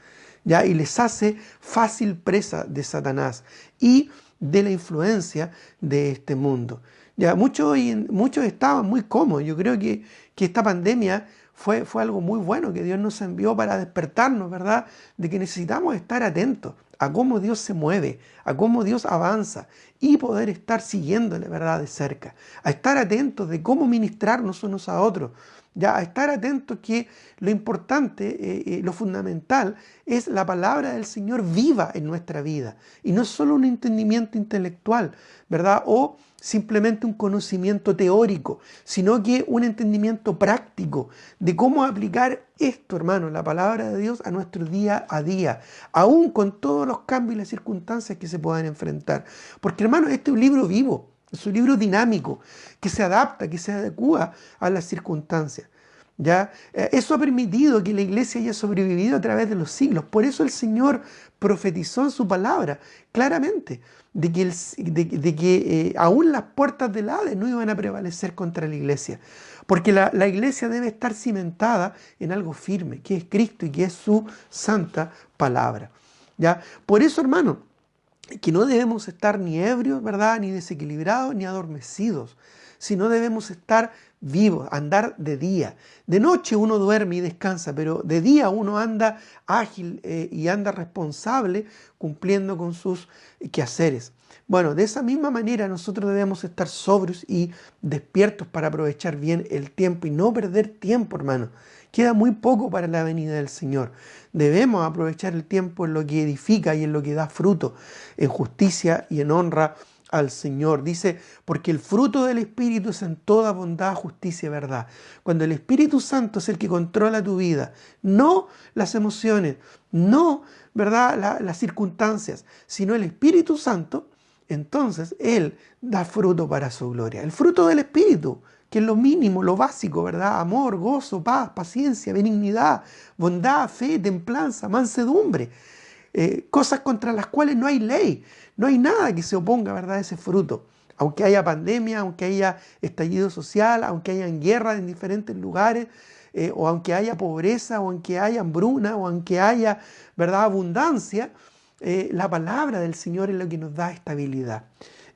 ¿ya? Y les hace fácil presa de Satanás y de la influencia de este mundo. Ya, muchos estaban muy cómodos. Yo creo que esta pandemia fue algo muy bueno que Dios nos envió para despertarnos, ¿verdad? De que necesitamos estar atentos a cómo Dios se mueve, a cómo Dios avanza y poder estar siguiéndole, ¿verdad? De cerca, a estar atentos de cómo ministrarnos unos a otros, ya a estar atentos que lo importante, lo fundamental es la palabra del Señor viva en nuestra vida y no solo un entendimiento intelectual, ¿verdad? O simplemente un conocimiento teórico, sino que un entendimiento práctico de cómo aplicar esto, hermano, la palabra de Dios a nuestro día a día, aún con todos los cambios y las circunstancias que se puedan enfrentar. Porque, hermano, este es un libro vivo, es un libro dinámico, que se adapta, que se adecua a las circunstancias. ¿Ya? Eso ha permitido que la iglesia haya sobrevivido a través de los siglos. Por eso el Señor profetizó en su palabra claramente de que aún las puertas del Hades no iban a prevalecer contra la iglesia. Porque la iglesia debe estar cimentada en algo firme, que es Cristo y que es su santa palabra. ¿Ya? Por eso, hermano, que no debemos estar ni ebrios, ¿verdad? Ni desequilibrados, ni adormecidos, sino debemos estar vivos, andar de día. De noche uno duerme y descansa, pero de día uno anda ágil y anda responsable cumpliendo con sus quehaceres. Bueno, de esa misma manera nosotros debemos estar sobrios y despiertos para aprovechar bien el tiempo y no perder tiempo, hermano. Queda muy poco para la venida del Señor. Debemos aprovechar el tiempo en lo que edifica y en lo que da fruto, en justicia y en honra al Señor. Dice, porque el fruto del Espíritu es en toda bondad, justicia y verdad. Cuando el Espíritu Santo es el que controla tu vida, no las emociones, no, ¿verdad?, las circunstancias, sino el Espíritu Santo, entonces Él da fruto para su gloria. El fruto del Espíritu, que es lo mínimo, lo básico, ¿verdad? Amor, gozo, paz, paciencia, benignidad, bondad, fe, templanza, mansedumbre. Cosas contra las cuales no hay ley, no hay nada que se oponga, ¿verdad?, a ese fruto. Aunque haya pandemia, aunque haya estallido social, aunque haya guerra en diferentes lugares, o aunque haya pobreza, o aunque haya hambruna, o aunque haya, ¿verdad?, abundancia, la palabra del Señor es lo que nos da estabilidad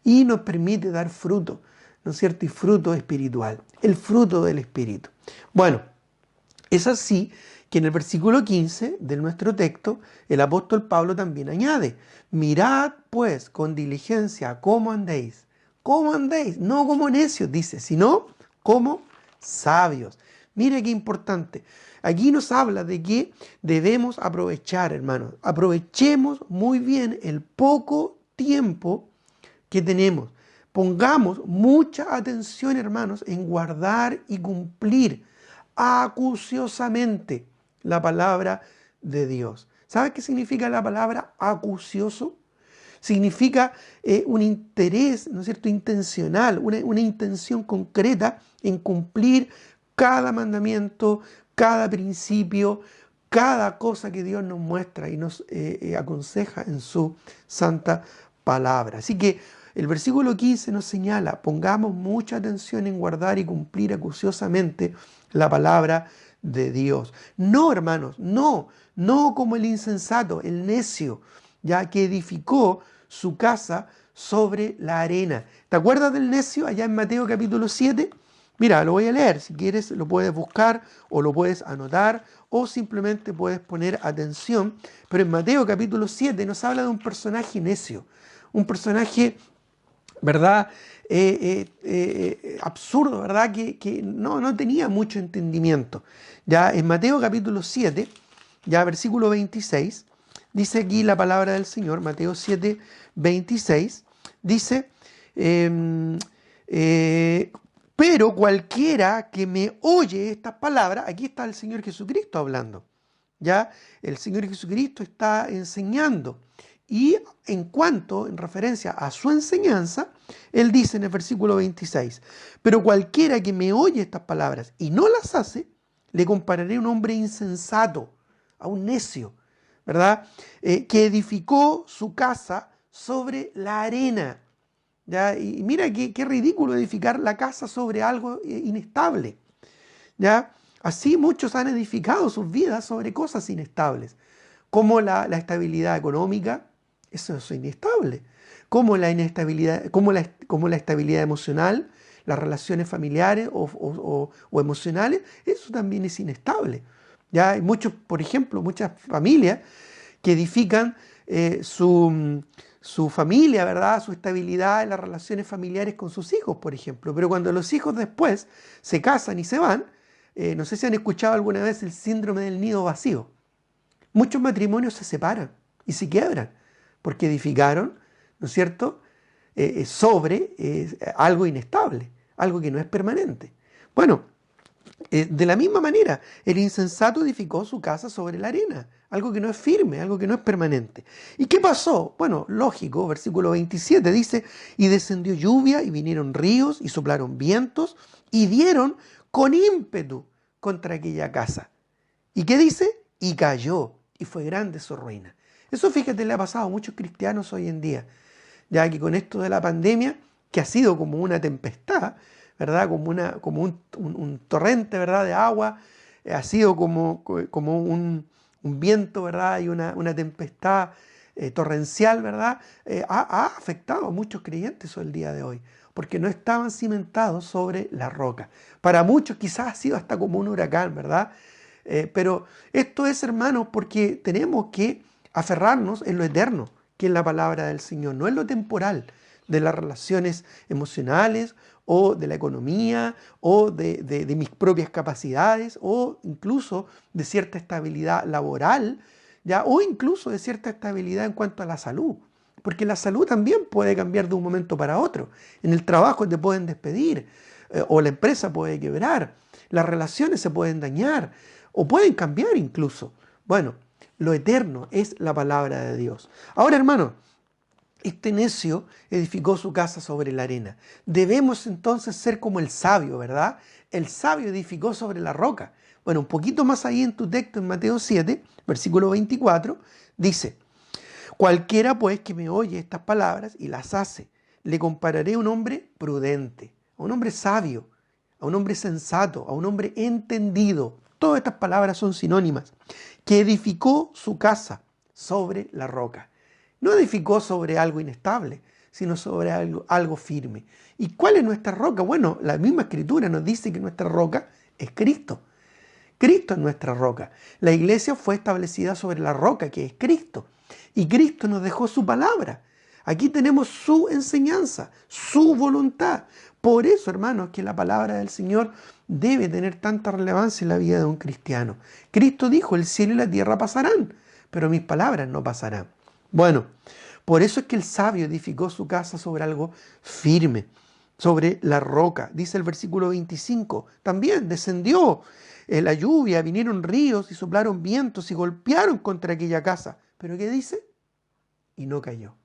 y nos permite dar fruto, ¿no es cierto? Y fruto espiritual, el fruto del Espíritu. Bueno, es así que en el versículo 15 de nuestro texto, el apóstol Pablo también añade, mirad pues con diligencia cómo andéis. ¿Cómo andéis? No como necios, dice, sino como sabios. Mire qué importante. Aquí nos habla de que debemos aprovechar, hermanos. Aprovechemos muy bien el poco tiempo que tenemos. Pongamos mucha atención, hermanos, en guardar y cumplir acuciosamente la palabra de Dios. ¿Sabes qué significa la palabra acucioso? Significa un interés, ¿no es cierto?, intencional, una intención concreta en cumplir cada mandamiento, cada principio, cada cosa que Dios nos muestra y nos aconseja en su santa palabra. Así que el versículo 15 nos señala, pongamos mucha atención en guardar y cumplir acuciosamente la palabra de Dios. No, hermanos, no como el insensato, el necio, ya que edificó su casa sobre la arena. ¿Te acuerdas del necio allá en Mateo capítulo 7? Mira, lo voy a leer, si quieres lo puedes buscar o lo puedes anotar o simplemente puedes poner atención. Pero en Mateo capítulo 7 nos habla de un personaje necio, un personaje, ¿verdad?, absurdo, ¿verdad?, que no tenía mucho entendimiento. Ya en Mateo capítulo 7, ya versículo 26, dice aquí la palabra del Señor, Mateo 7, 26, dice, Pero cualquiera que me oye estas palabras, aquí está el Señor Jesucristo hablando, ¿ya? El Señor Jesucristo está enseñando. Y en referencia a su enseñanza, Él dice en el versículo 26, pero cualquiera que me oye estas palabras y no las hace, le compararé a un hombre insensato, a un necio, ¿verdad? Que edificó su casa sobre la arena. ¿Ya? Y mira qué ridículo edificar la casa sobre algo inestable. ¿Ya? Así muchos han edificado sus vidas sobre cosas inestables, como la estabilidad económica, eso es inestable, como la inestabilidad, como la estabilidad emocional, las relaciones familiares o emocionales, eso también es inestable. ¿Ya? Hay muchos, por ejemplo, muchas familias que edifican su familia, ¿verdad? Su estabilidad en las relaciones familiares con sus hijos, por ejemplo. Pero cuando los hijos después se casan y se van, no sé si han escuchado alguna vez el síndrome del nido vacío. Muchos matrimonios se separan y se quiebran porque edificaron, ¿no es cierto?, sobre algo inestable, algo que no es permanente. Bueno, de la misma manera, el insensato edificó su casa sobre la arena, algo que no es firme, algo que no es permanente. ¿Y qué pasó? Bueno, lógico, versículo 27 dice, y descendió lluvia y vinieron ríos y soplaron vientos y dieron con ímpetu contra aquella casa. ¿Y qué dice? Y cayó y fue grande su ruina. Eso, fíjate, le ha pasado a muchos cristianos hoy en día, ya que con esto de la pandemia, que ha sido como una tempestad, ¿verdad? Como un torrente, ¿verdad?, de agua, ha sido como un viento, ¿verdad?, y una tempestad torrencial, ¿verdad?, ha afectado a muchos creyentes hoy el día de hoy, porque no estaban cimentados sobre la roca. Para muchos quizás ha sido hasta como un huracán, ¿verdad? Pero esto es, hermanos, porque tenemos que aferrarnos en lo eterno, que es la palabra del Señor, no en lo temporal, de las relaciones emocionales o de la economía o de mis propias capacidades o incluso de cierta estabilidad laboral, ¿ya? O incluso de cierta estabilidad en cuanto a la salud. Porque la salud también puede cambiar de un momento para otro. En el trabajo te pueden despedir o la empresa puede quebrar, las relaciones se pueden dañar o pueden cambiar incluso. Bueno, lo eterno es la palabra de Dios. Ahora, hermano, este necio edificó su casa sobre la arena. Debemos entonces ser como el sabio, ¿verdad? El sabio edificó sobre la roca. Bueno, un poquito más ahí en tu texto, en Mateo 7, versículo 24, dice, cualquiera pues que me oye estas palabras y las hace, le compararé a un hombre prudente, a un hombre sabio, a un hombre sensato, a un hombre entendido. Todas estas palabras son sinónimas, que edificó su casa sobre la roca. No edificó sobre algo inestable, sino sobre algo firme. ¿Y cuál es nuestra roca? Bueno, la misma Escritura nos dice que nuestra roca es Cristo. Cristo es nuestra roca. La iglesia fue establecida sobre la roca que es Cristo. Y Cristo nos dejó su palabra. Aquí tenemos su enseñanza, su voluntad. Por eso, hermanos, que la palabra del Señor debe tener tanta relevancia en la vida de un cristiano. Cristo dijo, el cielo y la tierra pasarán, pero mis palabras no pasarán. Bueno, por eso es que el sabio edificó su casa sobre algo firme, sobre la roca. Dice el versículo 25, también descendió la lluvia, vinieron ríos y soplaron vientos y golpearon contra aquella casa. ¿Pero qué dice? Y no cayó.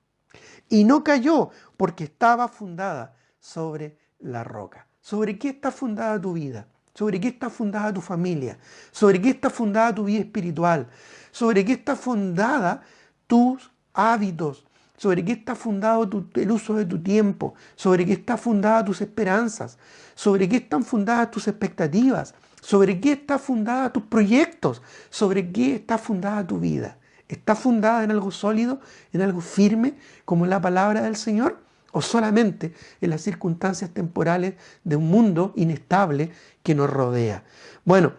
Y no cayó porque estaba fundada sobre la roca. ¿Sobre qué está fundada tu vida? ¿Sobre qué está fundada tu familia? ¿Sobre qué está fundada tu vida espiritual? ¿Sobre qué está fundada tus hábitos? ¿Sobre qué está fundado el uso de tu tiempo? ¿Sobre qué está fundada tus esperanzas? ¿Sobre qué están fundadas tus expectativas? ¿Sobre qué está fundada tus proyectos? ¿Sobre qué está fundada tu vida? ¿Está fundada en algo sólido, en algo firme, como la palabra del Señor? ¿O solamente en las circunstancias temporales de un mundo inestable que nos rodea? Bueno,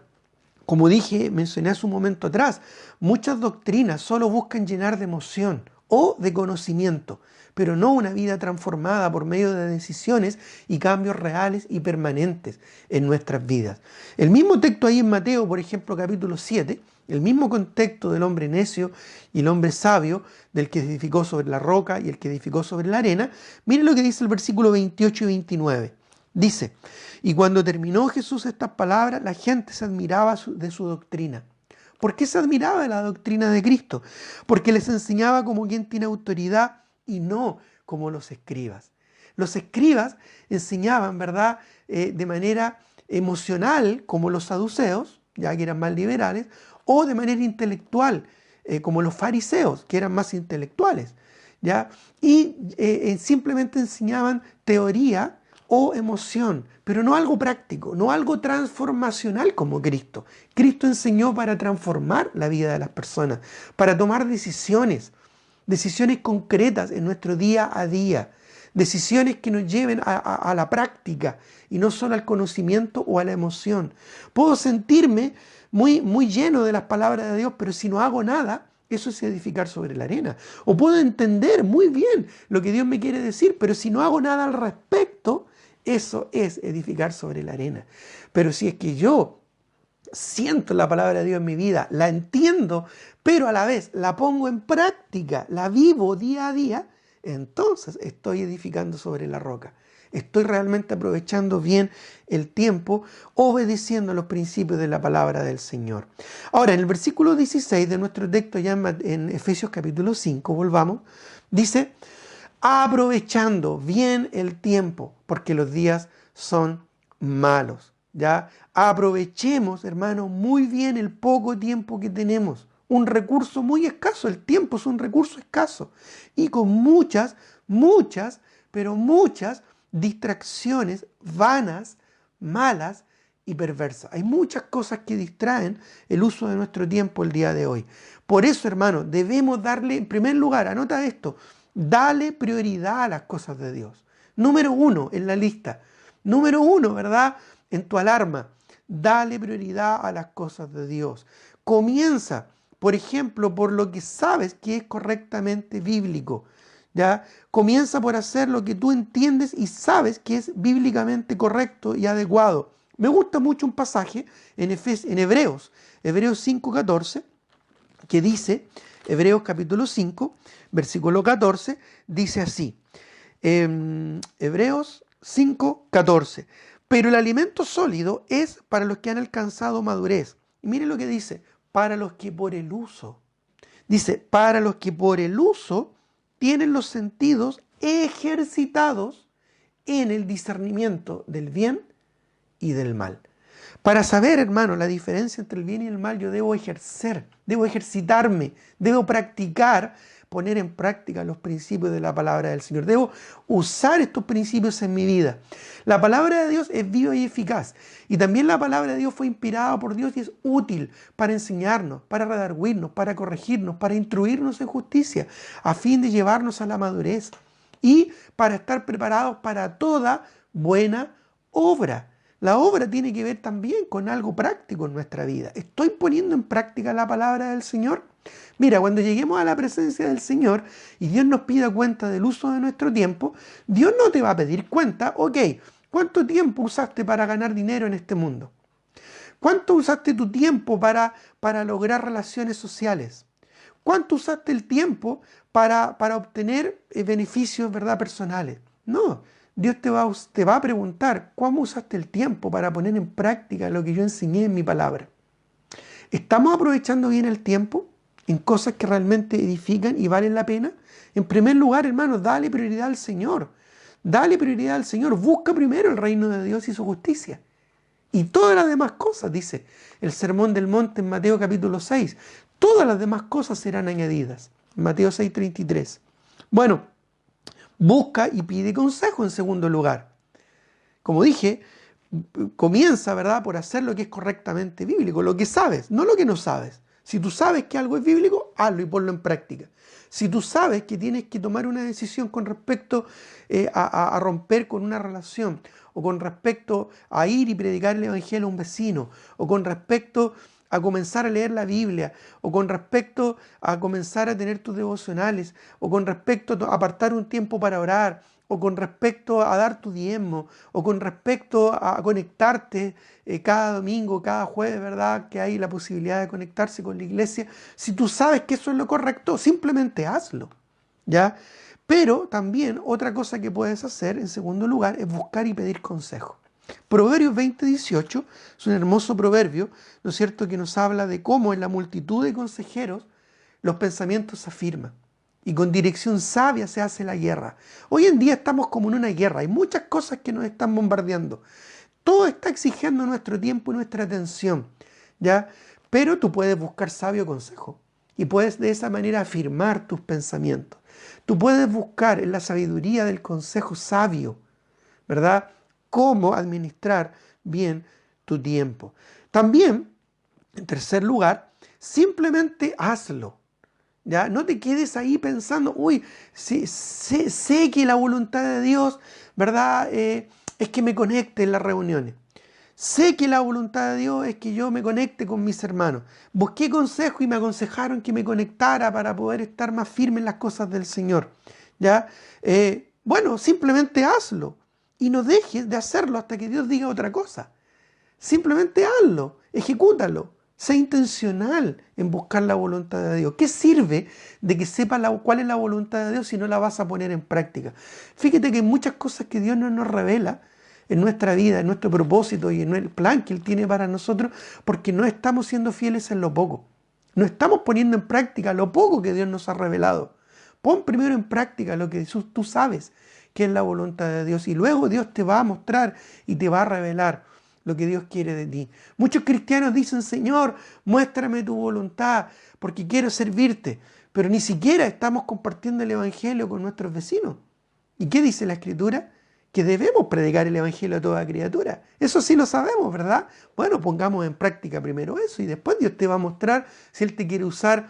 como mencioné hace un momento atrás, muchas doctrinas solo buscan llenar de emoción o de conocimiento, pero no una vida transformada por medio de decisiones y cambios reales y permanentes en nuestras vidas. El mismo texto ahí en Mateo, por ejemplo, capítulo 7, el mismo contexto del hombre necio y el hombre sabio, del que edificó sobre la roca y el que edificó sobre la arena, miren lo que dice el versículo 28 y 29. Dice, y cuando terminó Jesús estas palabras, la gente se admiraba de su doctrina. ¿Por qué se admiraba de la doctrina de Cristo? Porque les enseñaba como quien tiene autoridad y no como los escribas. Los escribas enseñaban, ¿verdad?, de manera emocional, como los saduceos, ya que eran más liberales, o de manera intelectual, como los fariseos, que eran más intelectuales, ¿ya? Y simplemente enseñaban teoría o emoción, pero no algo práctico, no algo transformacional como Cristo. Cristo enseñó para transformar la vida de las personas, para tomar decisiones concretas en nuestro día a día, decisiones que nos lleven a la práctica y no solo al conocimiento o a la emoción. Puedo sentirme muy lleno de las palabras de Dios, pero si no hago nada, eso es edificar sobre la arena. O puedo entender muy bien lo que Dios me quiere decir, pero si no hago nada al respecto, eso es edificar sobre la arena. Pero si es que yo siento la palabra de Dios en mi vida, la entiendo, pero a la vez la pongo en práctica, la vivo día a día, entonces estoy edificando sobre la roca. Estoy realmente aprovechando bien el tiempo, obedeciendo los principios de la palabra del Señor. Ahora, en el versículo 16 de nuestro texto, ya en Efesios capítulo 5, volvamos, dice, aprovechando bien el tiempo, porque los días son malos. ¿Ya? Aprovechemos, hermanos, muy bien el poco tiempo que tenemos. Un recurso muy escaso, el tiempo es un recurso escaso. Y con muchas distracciones vanas, malas y perversas. Hay muchas cosas que distraen el uso de nuestro tiempo el día de hoy. Por eso, hermanos, debemos darle, en primer lugar, anota esto, dale prioridad a las cosas de Dios. Número 1 en la lista. Número 1, ¿verdad?, en tu alarma, dale prioridad a las cosas de Dios. Comienza, por ejemplo, por lo que sabes que es correctamente bíblico. ¿Ya? Comienza por hacer lo que tú entiendes y sabes que es bíblicamente correcto y adecuado. Me gusta mucho un pasaje en Hebreos 5:14, que dice, Hebreos capítulo 5, versículo 14, dice así, Hebreos 5:14. Pero el alimento sólido es para los que han alcanzado madurez. Y miren lo que dice, para los que por el uso. Dice, para los que por el uso tienen los sentidos ejercitados en el discernimiento del bien y del mal. Para saber, hermano, la diferencia entre el bien y el mal, yo debo ejercitarme, debo practicar, poner en práctica los principios de la palabra del Señor. Debo usar estos principios en mi vida. La palabra de Dios es viva y eficaz. Y también la palabra de Dios fue inspirada por Dios y es útil para enseñarnos, para redarguirnos, para corregirnos, para instruirnos en justicia, a fin de llevarnos a la madurez y para estar preparados para toda buena obra. La obra tiene que ver también con algo práctico en nuestra vida. ¿Estoy poniendo en práctica la palabra del Señor? Mira, cuando lleguemos a la presencia del Señor y Dios nos pida cuenta del uso de nuestro tiempo, Dios no te va a pedir cuenta, ok, ¿cuánto tiempo usaste para ganar dinero en este mundo? ¿Cuánto usaste tu tiempo para lograr relaciones sociales? ¿Cuánto usaste el tiempo para obtener beneficios, ¿verdad?, personales? No, Dios te va a preguntar, ¿cómo usaste el tiempo para poner en práctica lo que yo enseñé en mi palabra? ¿Estamos aprovechando bien el tiempo en cosas que realmente edifican y valen la pena? En primer lugar, hermanos, dale prioridad al Señor. Dale prioridad al Señor. Busca primero el reino de Dios y su justicia. Y todas las demás cosas, dice el Sermón del Monte en Mateo capítulo 6. Todas las demás cosas serán añadidas. Mateo 6:33. Bueno, busca y pide consejo en segundo lugar. Como dije, comienza, ¿verdad?, por hacer lo que es correctamente bíblico, lo que sabes, no lo que no sabes. Si tú sabes que algo es bíblico, hazlo y ponlo en práctica. Si tú sabes que tienes que tomar una decisión con respecto a romper con una relación, o con respecto a ir y predicar el evangelio a un vecino, o con respecto a comenzar a leer la Biblia, o con respecto a comenzar a tener tus devocionales, o con respecto a apartar un tiempo para orar, o con respecto a dar tu diezmo, o con respecto a conectarte cada domingo, cada jueves, ¿verdad?, que hay la posibilidad de conectarse con la iglesia. Si tú sabes que eso es lo correcto, simplemente hazlo, ¿ya? Pero también otra cosa que puedes hacer, en segundo lugar, es buscar y pedir consejo. Proverbios 20:18 es un hermoso proverbio, ¿no es cierto?, que nos habla de cómo en la multitud de consejeros los pensamientos se afirman y con dirección sabia se hace la guerra. Hoy en día estamos como en una guerra, hay muchas cosas que nos están bombardeando. Todo está exigiendo nuestro tiempo y nuestra atención, ¿ya? Pero tú puedes buscar sabio consejo y puedes de esa manera afirmar tus pensamientos. Tú puedes buscar en la sabiduría del consejo sabio, ¿verdad?, cómo administrar bien tu tiempo. También, en tercer lugar, simplemente hazlo. ¿Ya? No te quedes ahí pensando, uy, sé que la voluntad de Dios, ¿verdad?, es que me conecte en las reuniones. Sé que la voluntad de Dios es que yo me conecte con mis hermanos. Busqué consejo y me aconsejaron que me conectara para poder estar más firme en las cosas del Señor. ¿Ya? Bueno, simplemente hazlo y no dejes de hacerlo hasta que Dios diga otra cosa. Simplemente hazlo, ejecútalo. Sé intencional en buscar la voluntad de Dios. ¿Qué sirve de que sepas cuál es la voluntad de Dios si no la vas a poner en práctica? Fíjate que hay muchas cosas que Dios no nos revela en nuestra vida, en nuestro propósito y en el plan que Él tiene para nosotros, porque no estamos siendo fieles en lo poco. No estamos poniendo en práctica lo poco que Dios nos ha revelado. Pon primero en práctica lo que tú sabes que es la voluntad de Dios y luego Dios te va a mostrar y te va a revelar lo que Dios quiere de ti. Muchos cristianos dicen, Señor, muéstrame tu voluntad porque quiero servirte, pero ni siquiera estamos compartiendo el Evangelio con nuestros vecinos. ¿Y qué dice la Escritura? Que debemos predicar el Evangelio a toda criatura. Eso sí lo sabemos, ¿verdad? Bueno, pongamos en práctica primero eso y después Dios te va a mostrar si Él te quiere usar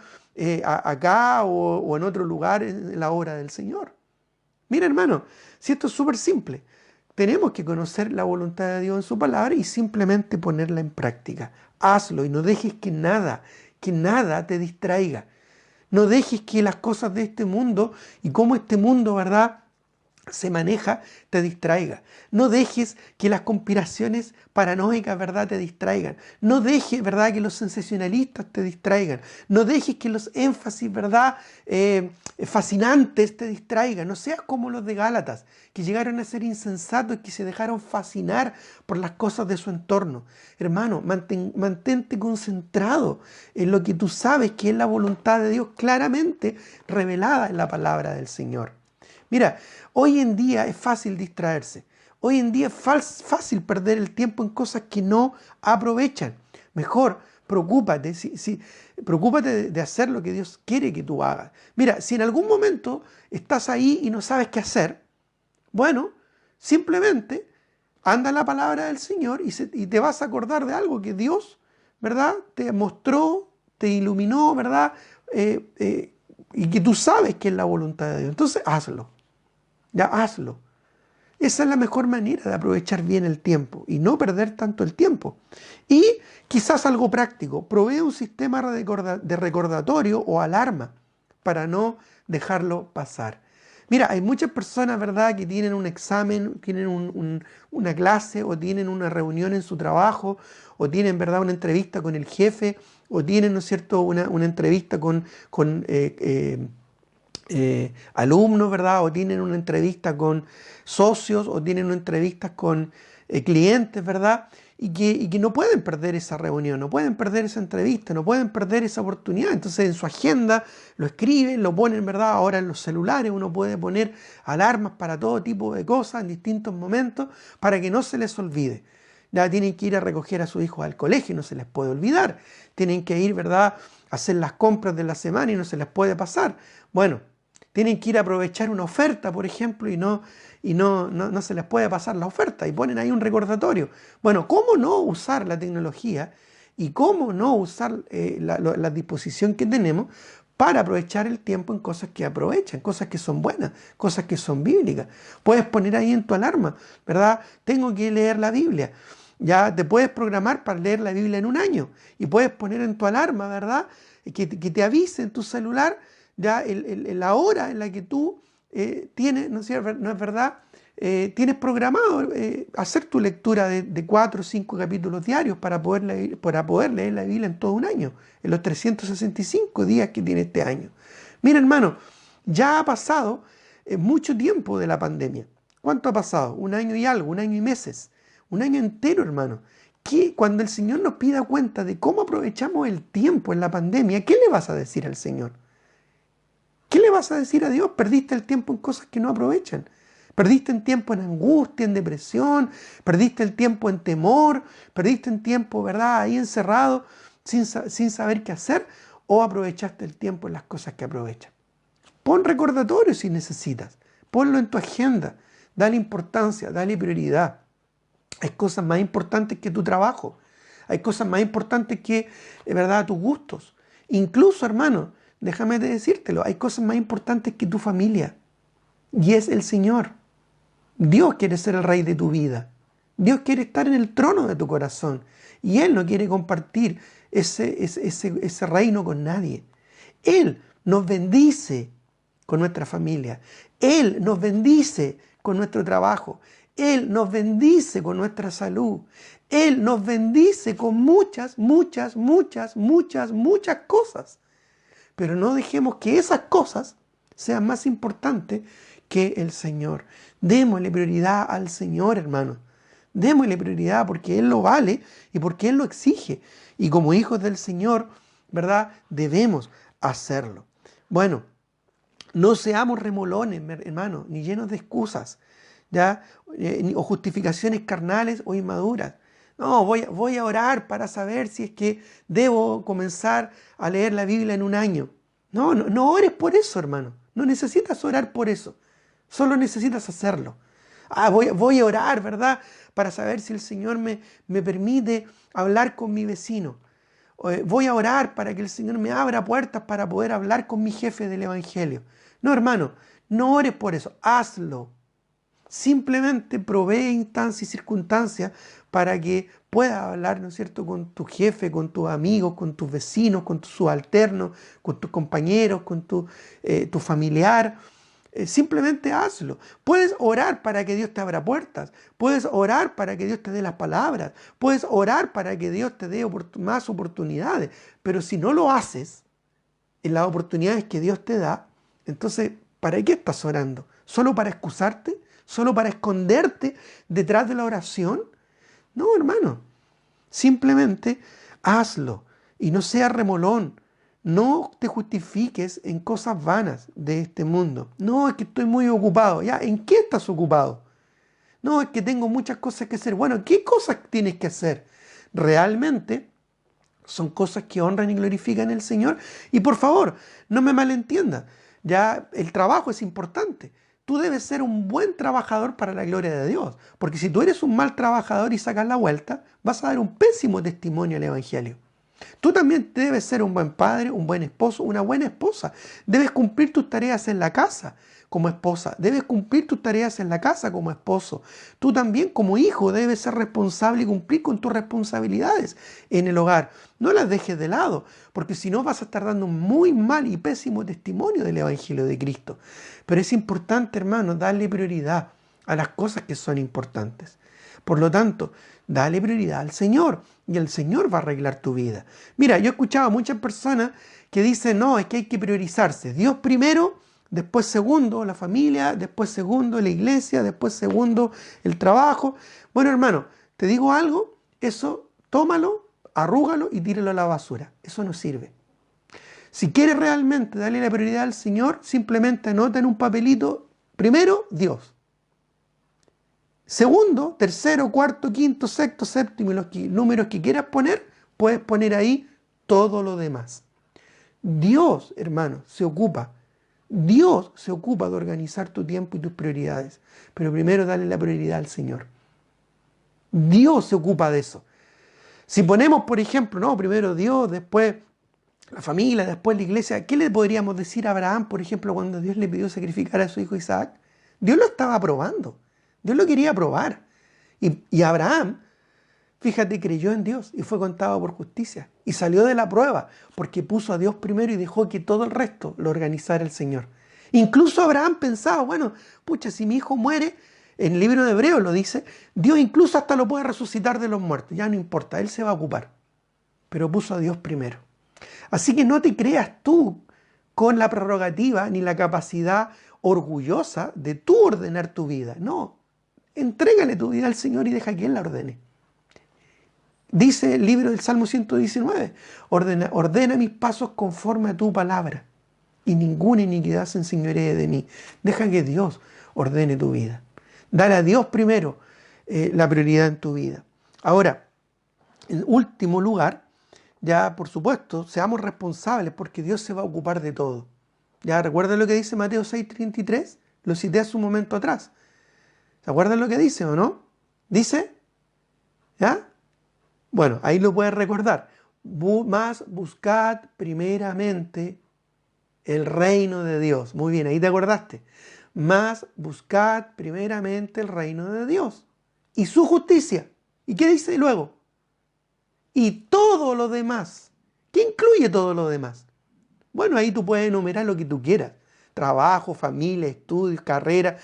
acá o en otro lugar en la obra del Señor. Mira, hermano, si esto es súper simple, tenemos que conocer la voluntad de Dios en su palabra y simplemente ponerla en práctica. Hazlo y no dejes que nada te distraiga. No dejes que las cosas de este mundo y cómo este mundo, ¿verdad?, se maneja, te distraiga. No dejes que las conspiraciones paranoicas, ¿verdad?, te distraigan. No dejes, ¿verdad?, que los sensacionalistas te distraigan. No dejes que los énfasis, ¿verdad?, fascinantes te distraigan. No seas como los de Gálatas, que llegaron a ser insensatos y que se dejaron fascinar por las cosas de su entorno. Hermano, mantente concentrado en lo que tú sabes que es la voluntad de Dios claramente revelada en la palabra del Señor. Mira, hoy en día es fácil distraerse. Hoy en día es fácil perder el tiempo en cosas que no aprovechan. Mejor, preocúpate, preocúpate de hacer lo que Dios quiere que tú hagas. Mira, si en algún momento estás ahí y no sabes qué hacer, bueno, simplemente anda en la palabra del Señor y te vas a acordar de algo que Dios, ¿verdad?, te mostró, te iluminó, ¿verdad?, y que tú sabes que es la voluntad de Dios. Entonces, hazlo. Ya hazlo. Esa es la mejor manera de aprovechar bien el tiempo y no perder tanto el tiempo. Y quizás algo práctico, provee un sistema de recordatorio o alarma para no dejarlo pasar. Mira, hay muchas personas, ¿verdad?, que tienen un examen, tienen una clase o tienen una reunión en su trabajo o tienen, ¿verdad?, una entrevista con el jefe o tienen, ¿no es cierto?, una entrevista con alumnos, ¿verdad?, o tienen una entrevista con socios o tienen una entrevista con clientes, ¿verdad?, y que no pueden perder esa reunión, no pueden perder esa entrevista, no pueden perder esa oportunidad. Entonces en su agenda lo escriben, lo ponen, ¿verdad? Ahora en los celulares uno puede poner alarmas para todo tipo de cosas en distintos momentos para que no se les olvide. Ya tienen que ir a recoger a sus hijos al colegio y no se les puede olvidar. Tienen que ir, ¿verdad?, a hacer las compras de la semana y no se les puede pasar. Bueno, tienen que ir a aprovechar una oferta, por ejemplo, y no se les puede pasar la oferta y ponen ahí un recordatorio. Bueno, ¿cómo no usar la tecnología y cómo no usar la disposición que tenemos para aprovechar el tiempo en cosas que aprovechan, cosas que son buenas, cosas que son bíblicas? Puedes poner ahí en tu alarma, ¿verdad? Tengo que leer la Biblia. Ya te puedes programar para leer la Biblia en un año y puedes poner en tu alarma, ¿verdad?, que te avise en tu celular ya la hora en la que tú tienes, ¿no es verdad? Tienes programado hacer tu lectura de 4 o 5 capítulos diarios para poder leer la Biblia en todo un año, en los 365 días que tiene este año. Mira, hermano, ya ha pasado mucho tiempo de la pandemia. ¿Cuánto ha pasado? 1 año y algo, 1 año y meses. 1 año entero, hermano. Que cuando el Señor nos pida cuenta de cómo aprovechamos el tiempo en la pandemia, ¿qué le vas a decir al Señor? ¿Qué le vas a decir a Dios? Perdiste el tiempo en cosas que no aprovechan. Perdiste el tiempo en angustia, en depresión, perdiste el tiempo en temor, perdiste el tiempo, ¿verdad?, ahí encerrado, sin saber qué hacer, o aprovechaste el tiempo en las cosas que aprovechan. Pon recordatorio si necesitas, ponlo en tu agenda, dale importancia, dale prioridad. Hay cosas más importantes que tu trabajo, hay cosas más importantes que, ¿verdad?, tus gustos. Incluso, hermano, déjame decírtelo, hay cosas más importantes que tu familia, y es el Señor. Dios quiere ser el rey de tu vida. Dios quiere estar en el trono de tu corazón. Y Él no quiere compartir ese reino con nadie. Él nos bendice con nuestra familia. Él nos bendice con nuestro trabajo. Él nos bendice con nuestra salud. Él nos bendice con muchas cosas. Pero no dejemos que esas cosas sean más importantes que el Señor. Démosle prioridad al Señor, hermano. Démosle prioridad porque Él lo vale y porque Él lo exige. Y como hijos del Señor, ¿verdad?, debemos hacerlo. Bueno, no seamos remolones, hermano, ni llenos de excusas, ¿ya? O justificaciones carnales o inmaduras. No, voy a orar para saber si es que debo comenzar a leer la Biblia en 1 año. No ores por eso, hermano. No necesitas orar por eso. Solo necesitas hacerlo. Voy a orar, ¿verdad?, para saber si el Señor me permite hablar con mi vecino. Voy a orar para que el Señor me abra puertas para poder hablar con mi jefe del Evangelio. No, hermano, no ores por eso. Hazlo. Simplemente provee instancias y circunstancias para que puedas hablar, ¿no es cierto?, con tu jefe, con tus amigos, con tus vecinos, con tus subalternos, con tus compañeros, con tu familiar. Simplemente hazlo. Puedes orar para que Dios te abra puertas. Puedes orar para que Dios te dé las palabras. Puedes orar para que Dios te dé más oportunidades. Pero si no lo haces en las oportunidades que Dios te da, entonces, ¿para qué estás orando? ¿Solo para excusarte? ¿Solo para esconderte detrás de la oración? No, hermano. Simplemente hazlo y no seas remolón. No te justifiques en cosas vanas de este mundo. No, es que estoy muy ocupado. ¿Ya? ¿En qué estás ocupado? No, es que tengo muchas cosas que hacer. Bueno, ¿qué cosas tienes que hacer? Realmente son cosas que honran y glorifican al Señor. Y por favor, no me malentiendas. Ya, el trabajo es importante. Tú debes ser un buen trabajador para la gloria de Dios. Porque si tú eres un mal trabajador y sacas la vuelta, vas a dar un pésimo testimonio al Evangelio. Tú también debes ser un buen padre, un buen esposo, una buena esposa. Debes cumplir tus tareas en la casa como esposa. Debes cumplir tus tareas en la casa como esposo. Tú también como hijo debes ser responsable y cumplir con tus responsabilidades en el hogar. No las dejes de lado, porque si no vas a estar dando un muy mal y pésimo testimonio del Evangelio de Cristo. Pero es importante, hermano, darle prioridad a las cosas que son importantes. Por lo tanto, dale prioridad al Señor y el Señor va a arreglar tu vida. Mira, yo he escuchado a muchas personas que dicen, no, es que hay que priorizarse. Dios primero, después segundo la familia, después segundo la iglesia, después segundo el trabajo. Bueno, hermano, te digo algo, eso tómalo, arrúgalo y tíralo a la basura. Eso no sirve. Si quieres realmente darle la prioridad al Señor, simplemente anota en un papelito, primero, Dios. Segundo, tercero, cuarto, quinto, sexto, séptimo y los números que quieras poner, puedes poner ahí todo lo demás. Dios, hermano, se ocupa. Dios se ocupa de organizar tu tiempo y tus prioridades. Pero primero dale la prioridad al Señor. Dios se ocupa de eso. Si ponemos, por ejemplo, no, primero Dios, después la familia, después la iglesia, ¿qué le podríamos decir a Abraham, por ejemplo, cuando Dios le pidió sacrificar a su hijo Isaac? Dios lo estaba probando. Dios lo quería probar. Y Abraham, fíjate, creyó en Dios y fue contado por justicia. Y salió de la prueba porque puso a Dios primero y dejó que todo el resto lo organizara el Señor. Incluso Abraham pensaba, bueno, pucha, si mi hijo muere, en el libro de Hebreos lo dice, Dios incluso hasta lo puede resucitar de los muertos. Ya no importa, Él se va a ocupar. Pero puso a Dios primero. Así que no te creas tú con la prerrogativa, ni la capacidad orgullosa de tú ordenar tu vida. No, entrégale tu vida al Señor y deja que Él la ordene. Dice el libro del Salmo 119, ordena mis pasos conforme a tu palabra y ninguna iniquidad se enseñoree de mí. Deja que Dios ordene tu vida. Dale a Dios primero la prioridad en tu vida. Ahora, en último lugar, ya por supuesto, seamos responsables porque Dios se va a ocupar de todo. ¿Ya recuerdan lo que dice Mateo 6:33? Lo cité hace un momento atrás. ¿Se acuerdan lo que dice o no? Dice, ¿ya? Bueno, ahí lo puedes recordar. Más buscad primeramente el reino de Dios. Muy bien, ahí te acordaste. Más buscad primeramente el reino de Dios y su justicia. ¿Y qué dice luego? Y todo lo demás. ¿Qué incluye todo lo demás? Bueno, ahí tú puedes enumerar lo que tú quieras. Trabajo, familia, estudios, carrera.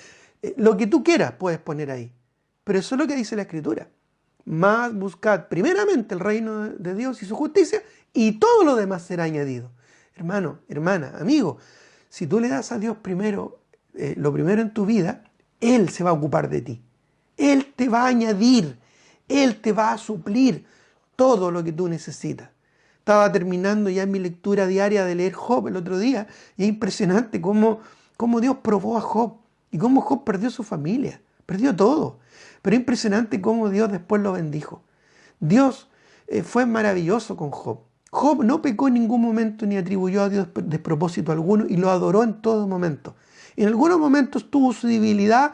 Lo que tú quieras puedes poner ahí. Pero eso es lo que dice la Escritura. Más buscad primeramente el reino de Dios y su justicia y todo lo demás será añadido. Hermano, hermana, amigo, si tú le das a Dios primero, lo primero en tu vida, Él se va a ocupar de ti. Él te va a añadir, Él te va a suplir todo lo que tú necesitas. Estaba terminando ya mi lectura diaria de leer Job el otro día y es impresionante cómo Dios probó a Job y cómo Job perdió su familia, perdió todo. Pero es impresionante cómo Dios después lo bendijo. Dios fue maravilloso con Job. Job no pecó en ningún momento ni atribuyó a Dios despropósito alguno y lo adoró en todo momento. En algunos momentos tuvo su debilidad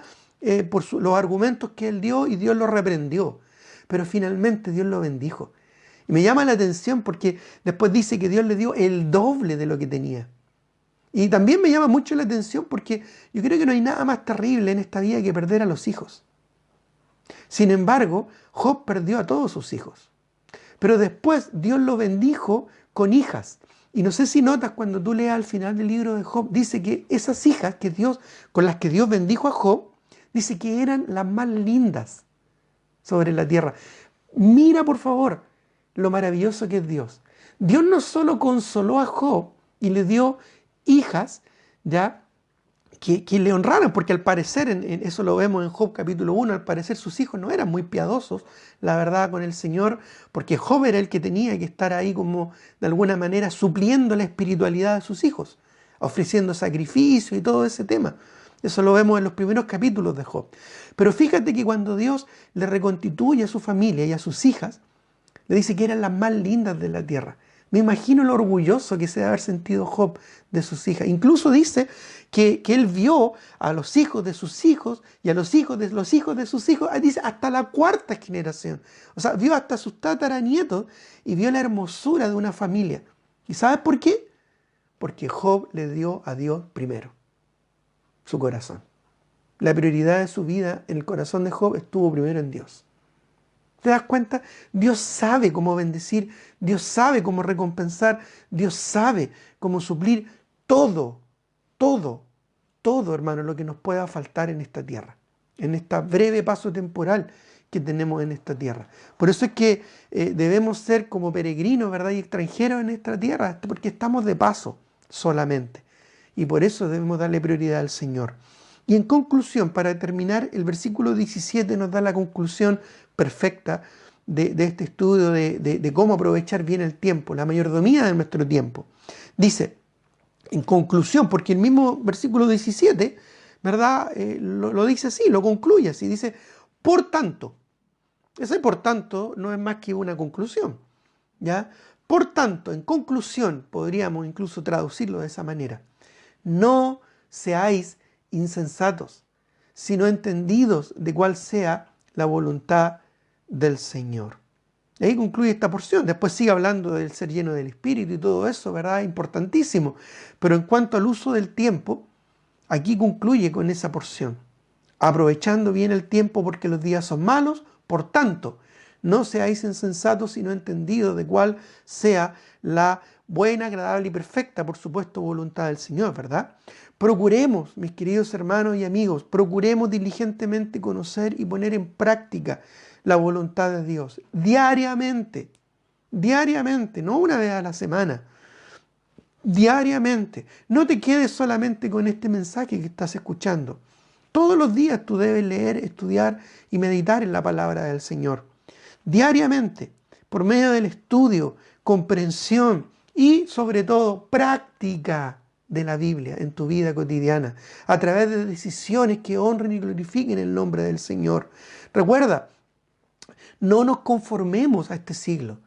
por los argumentos que él dio y Dios lo reprendió. Pero finalmente Dios lo bendijo. Y me llama la atención porque después dice que Dios le dio el doble de lo que tenía. Y también me llama mucho la atención porque yo creo que no hay nada más terrible en esta vida que perder a los hijos. Sin embargo, Job perdió a todos sus hijos. Pero después Dios lo bendijo con hijas. Y no sé si notas cuando tú leas al final del libro de Job, dice que esas hijas con las que Dios bendijo a Job, dice que eran las más lindas sobre la tierra. Mira por favor lo maravilloso que es Dios. Dios no solo consoló a Job y le dio hijas, ya, que le honraron, porque al parecer, eso lo vemos en Job capítulo 1, al parecer sus hijos no eran muy piadosos, la verdad, con el Señor, porque Job era el que tenía que estar ahí como de alguna manera supliendo la espiritualidad de sus hijos, ofreciendo sacrificio y todo ese tema. Eso lo vemos en los primeros capítulos de Job. Pero fíjate que cuando Dios le reconstituye a su familia y a sus hijas, le dice que eran las más lindas de la tierra. Me imagino lo orgulloso que se debe haber sentido Job de sus hijas. Incluso dice que él vio a los hijos de sus hijos y a los hijos de sus hijos, dice hasta la cuarta generación. O sea, vio hasta sus tataranietos y vio la hermosura de una familia. ¿Y sabes por qué? Porque Job le dio a Dios primero, su corazón. La prioridad de su vida en el corazón de Job estuvo primero en Dios. ¿Te das cuenta? Dios sabe cómo bendecir, Dios sabe cómo recompensar, Dios sabe cómo suplir todo, hermano, lo que nos pueda faltar en esta tierra, en este breve paso temporal que tenemos en esta tierra. Por eso es que debemos ser como peregrinos, ¿verdad? Y extranjeros en esta tierra, porque estamos de paso solamente. Y por eso debemos darle prioridad al Señor. Y en conclusión, para terminar, el versículo 17 nos da la conclusión perfecta de este estudio de cómo aprovechar bien el tiempo, la mayordomía de nuestro tiempo. Dice, en conclusión, porque el mismo versículo 17, ¿verdad? Lo dice así, lo concluye así, dice, por tanto. Ese por tanto no es más que una conclusión, ¿ya? Por tanto, en conclusión, podríamos incluso traducirlo de esa manera. No seáis insensatos, sino entendidos de cuál sea la voluntad del Señor. Y ahí concluye esta porción. Después sigue hablando del ser lleno del Espíritu y todo eso, ¿verdad? Importantísimo. Pero en cuanto al uso del tiempo, aquí concluye con esa porción. Aprovechando bien el tiempo porque los días son malos, por tanto, no seáis insensatos, sino entendidos de cuál sea la buena, agradable y perfecta, por supuesto, voluntad del Señor, ¿verdad? Procuremos, mis queridos hermanos y amigos, procuremos diligentemente conocer y poner en práctica la voluntad de Dios, diariamente, no una vez a la semana, diariamente. No te quedes solamente con este mensaje que estás escuchando. Todos los días tú debes leer, estudiar y meditar en la palabra del Señor. Diariamente, por medio del estudio, comprensión y sobre todo práctica de la Biblia en tu vida cotidiana, a través de decisiones que honren y glorifiquen el nombre del Señor. Recuerda, no nos conformemos a este siglo,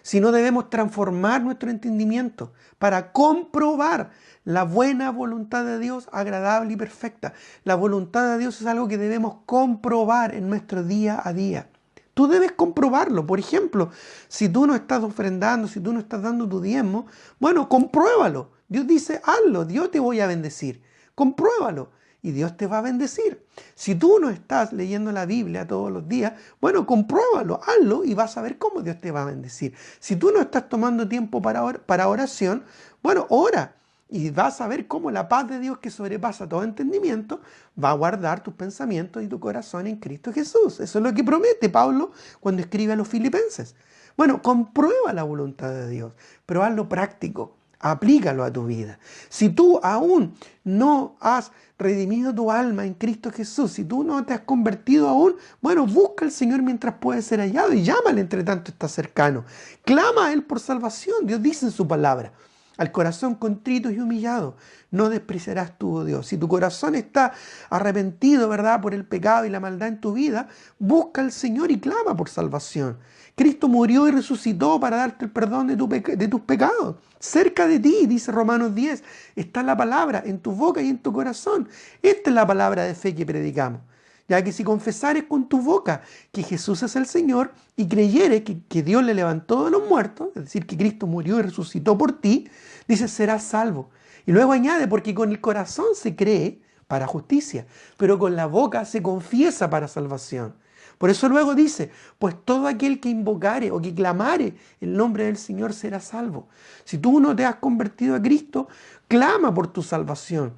sino debemos transformar nuestro entendimiento para comprobar la buena voluntad de Dios, agradable y perfecta. La voluntad de Dios es algo que debemos comprobar en nuestro día a día. Tú debes comprobarlo. Por ejemplo, si tú no estás ofrendando, si tú no estás dando tu diezmo, bueno, compruébalo. Dios dice, hazlo, Dios te voy a bendecir. Compruébalo y Dios te va a bendecir. Si tú no estás leyendo la Biblia todos los días, bueno, compruébalo, hazlo y vas a ver cómo Dios te va a bendecir. Si tú no estás tomando tiempo para oración, bueno, ora. Y vas a ver cómo la paz de Dios, que sobrepasa todo entendimiento, va a guardar tus pensamientos y tu corazón en Cristo Jesús. Eso es lo que promete Pablo cuando escribe a los Filipenses. Bueno, comprueba la voluntad de Dios, pero hazlo práctico, aplícalo a tu vida. Si tú aún no has redimido tu alma en Cristo Jesús, si tú no te has convertido aún, bueno, busca al Señor mientras puede ser hallado y llámale entre tanto está cercano. Clama a Él por salvación. Dios dice en su palabra: al corazón contrito y humillado no despreciarás tú, oh Dios. Si tu corazón está arrepentido, ¿verdad?, por el pecado y la maldad en tu vida, busca al Señor y clama por salvación. Cristo murió y resucitó para darte el perdón de tus pecados. Cerca de ti, dice Romanos 10, está la palabra en tu boca y en tu corazón. Esta es la palabra de fe que predicamos. Ya que si confesares con tu boca que Jesús es el Señor y creyeres que Dios le levantó de los muertos, es decir, que Cristo murió y resucitó por ti, dice, serás salvo. Y luego añade, porque con el corazón se cree para justicia, pero con la boca se confiesa para salvación. Por eso luego dice, pues todo aquel que invocare o que clamare el nombre del Señor será salvo. Si tú no te has convertido a Cristo, clama por tu salvación.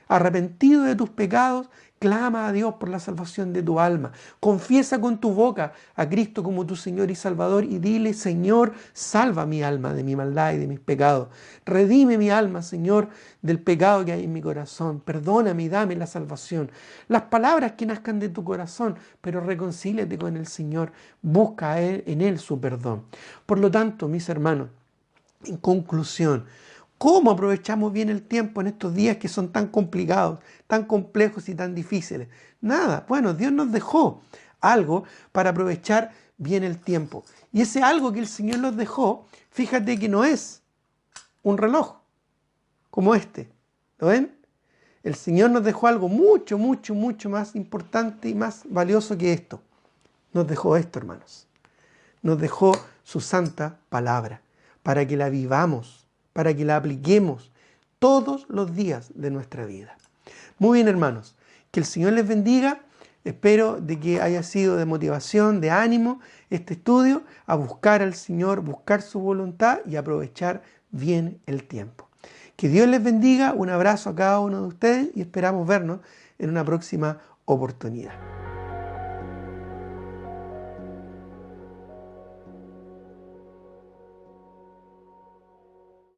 Arrepentido de tus pecados, clama a Dios por la salvación de tu alma. Confiesa con tu boca a Cristo como tu Señor y Salvador y dile: Señor, salva mi alma de mi maldad y de mis pecados. Redime mi alma, Señor, del pecado que hay en mi corazón. Perdóname y dame la salvación. Las palabras que nazcan de tu corazón, pero reconcíliate con el Señor. Busca en Él su perdón. Por lo tanto, mis hermanos, en conclusión, ¿cómo aprovechamos bien el tiempo en estos días que son tan complicados, tan complejos y tan difíciles? Nada. Bueno, Dios nos dejó algo para aprovechar bien el tiempo. Y ese algo que el Señor nos dejó, fíjate que no es un reloj como este. ¿Lo ven? El Señor nos dejó algo mucho, mucho, mucho más importante y más valioso que esto. Nos dejó esto, hermanos. Nos dejó su santa palabra para que la vivamos, para que la apliquemos todos los días de nuestra vida. Muy bien, hermanos, que el Señor les bendiga. Espero de que haya sido de motivación, de ánimo este estudio, a buscar al Señor, buscar su voluntad y aprovechar bien el tiempo. Que Dios les bendiga, un abrazo a cada uno de ustedes y esperamos vernos en una próxima oportunidad.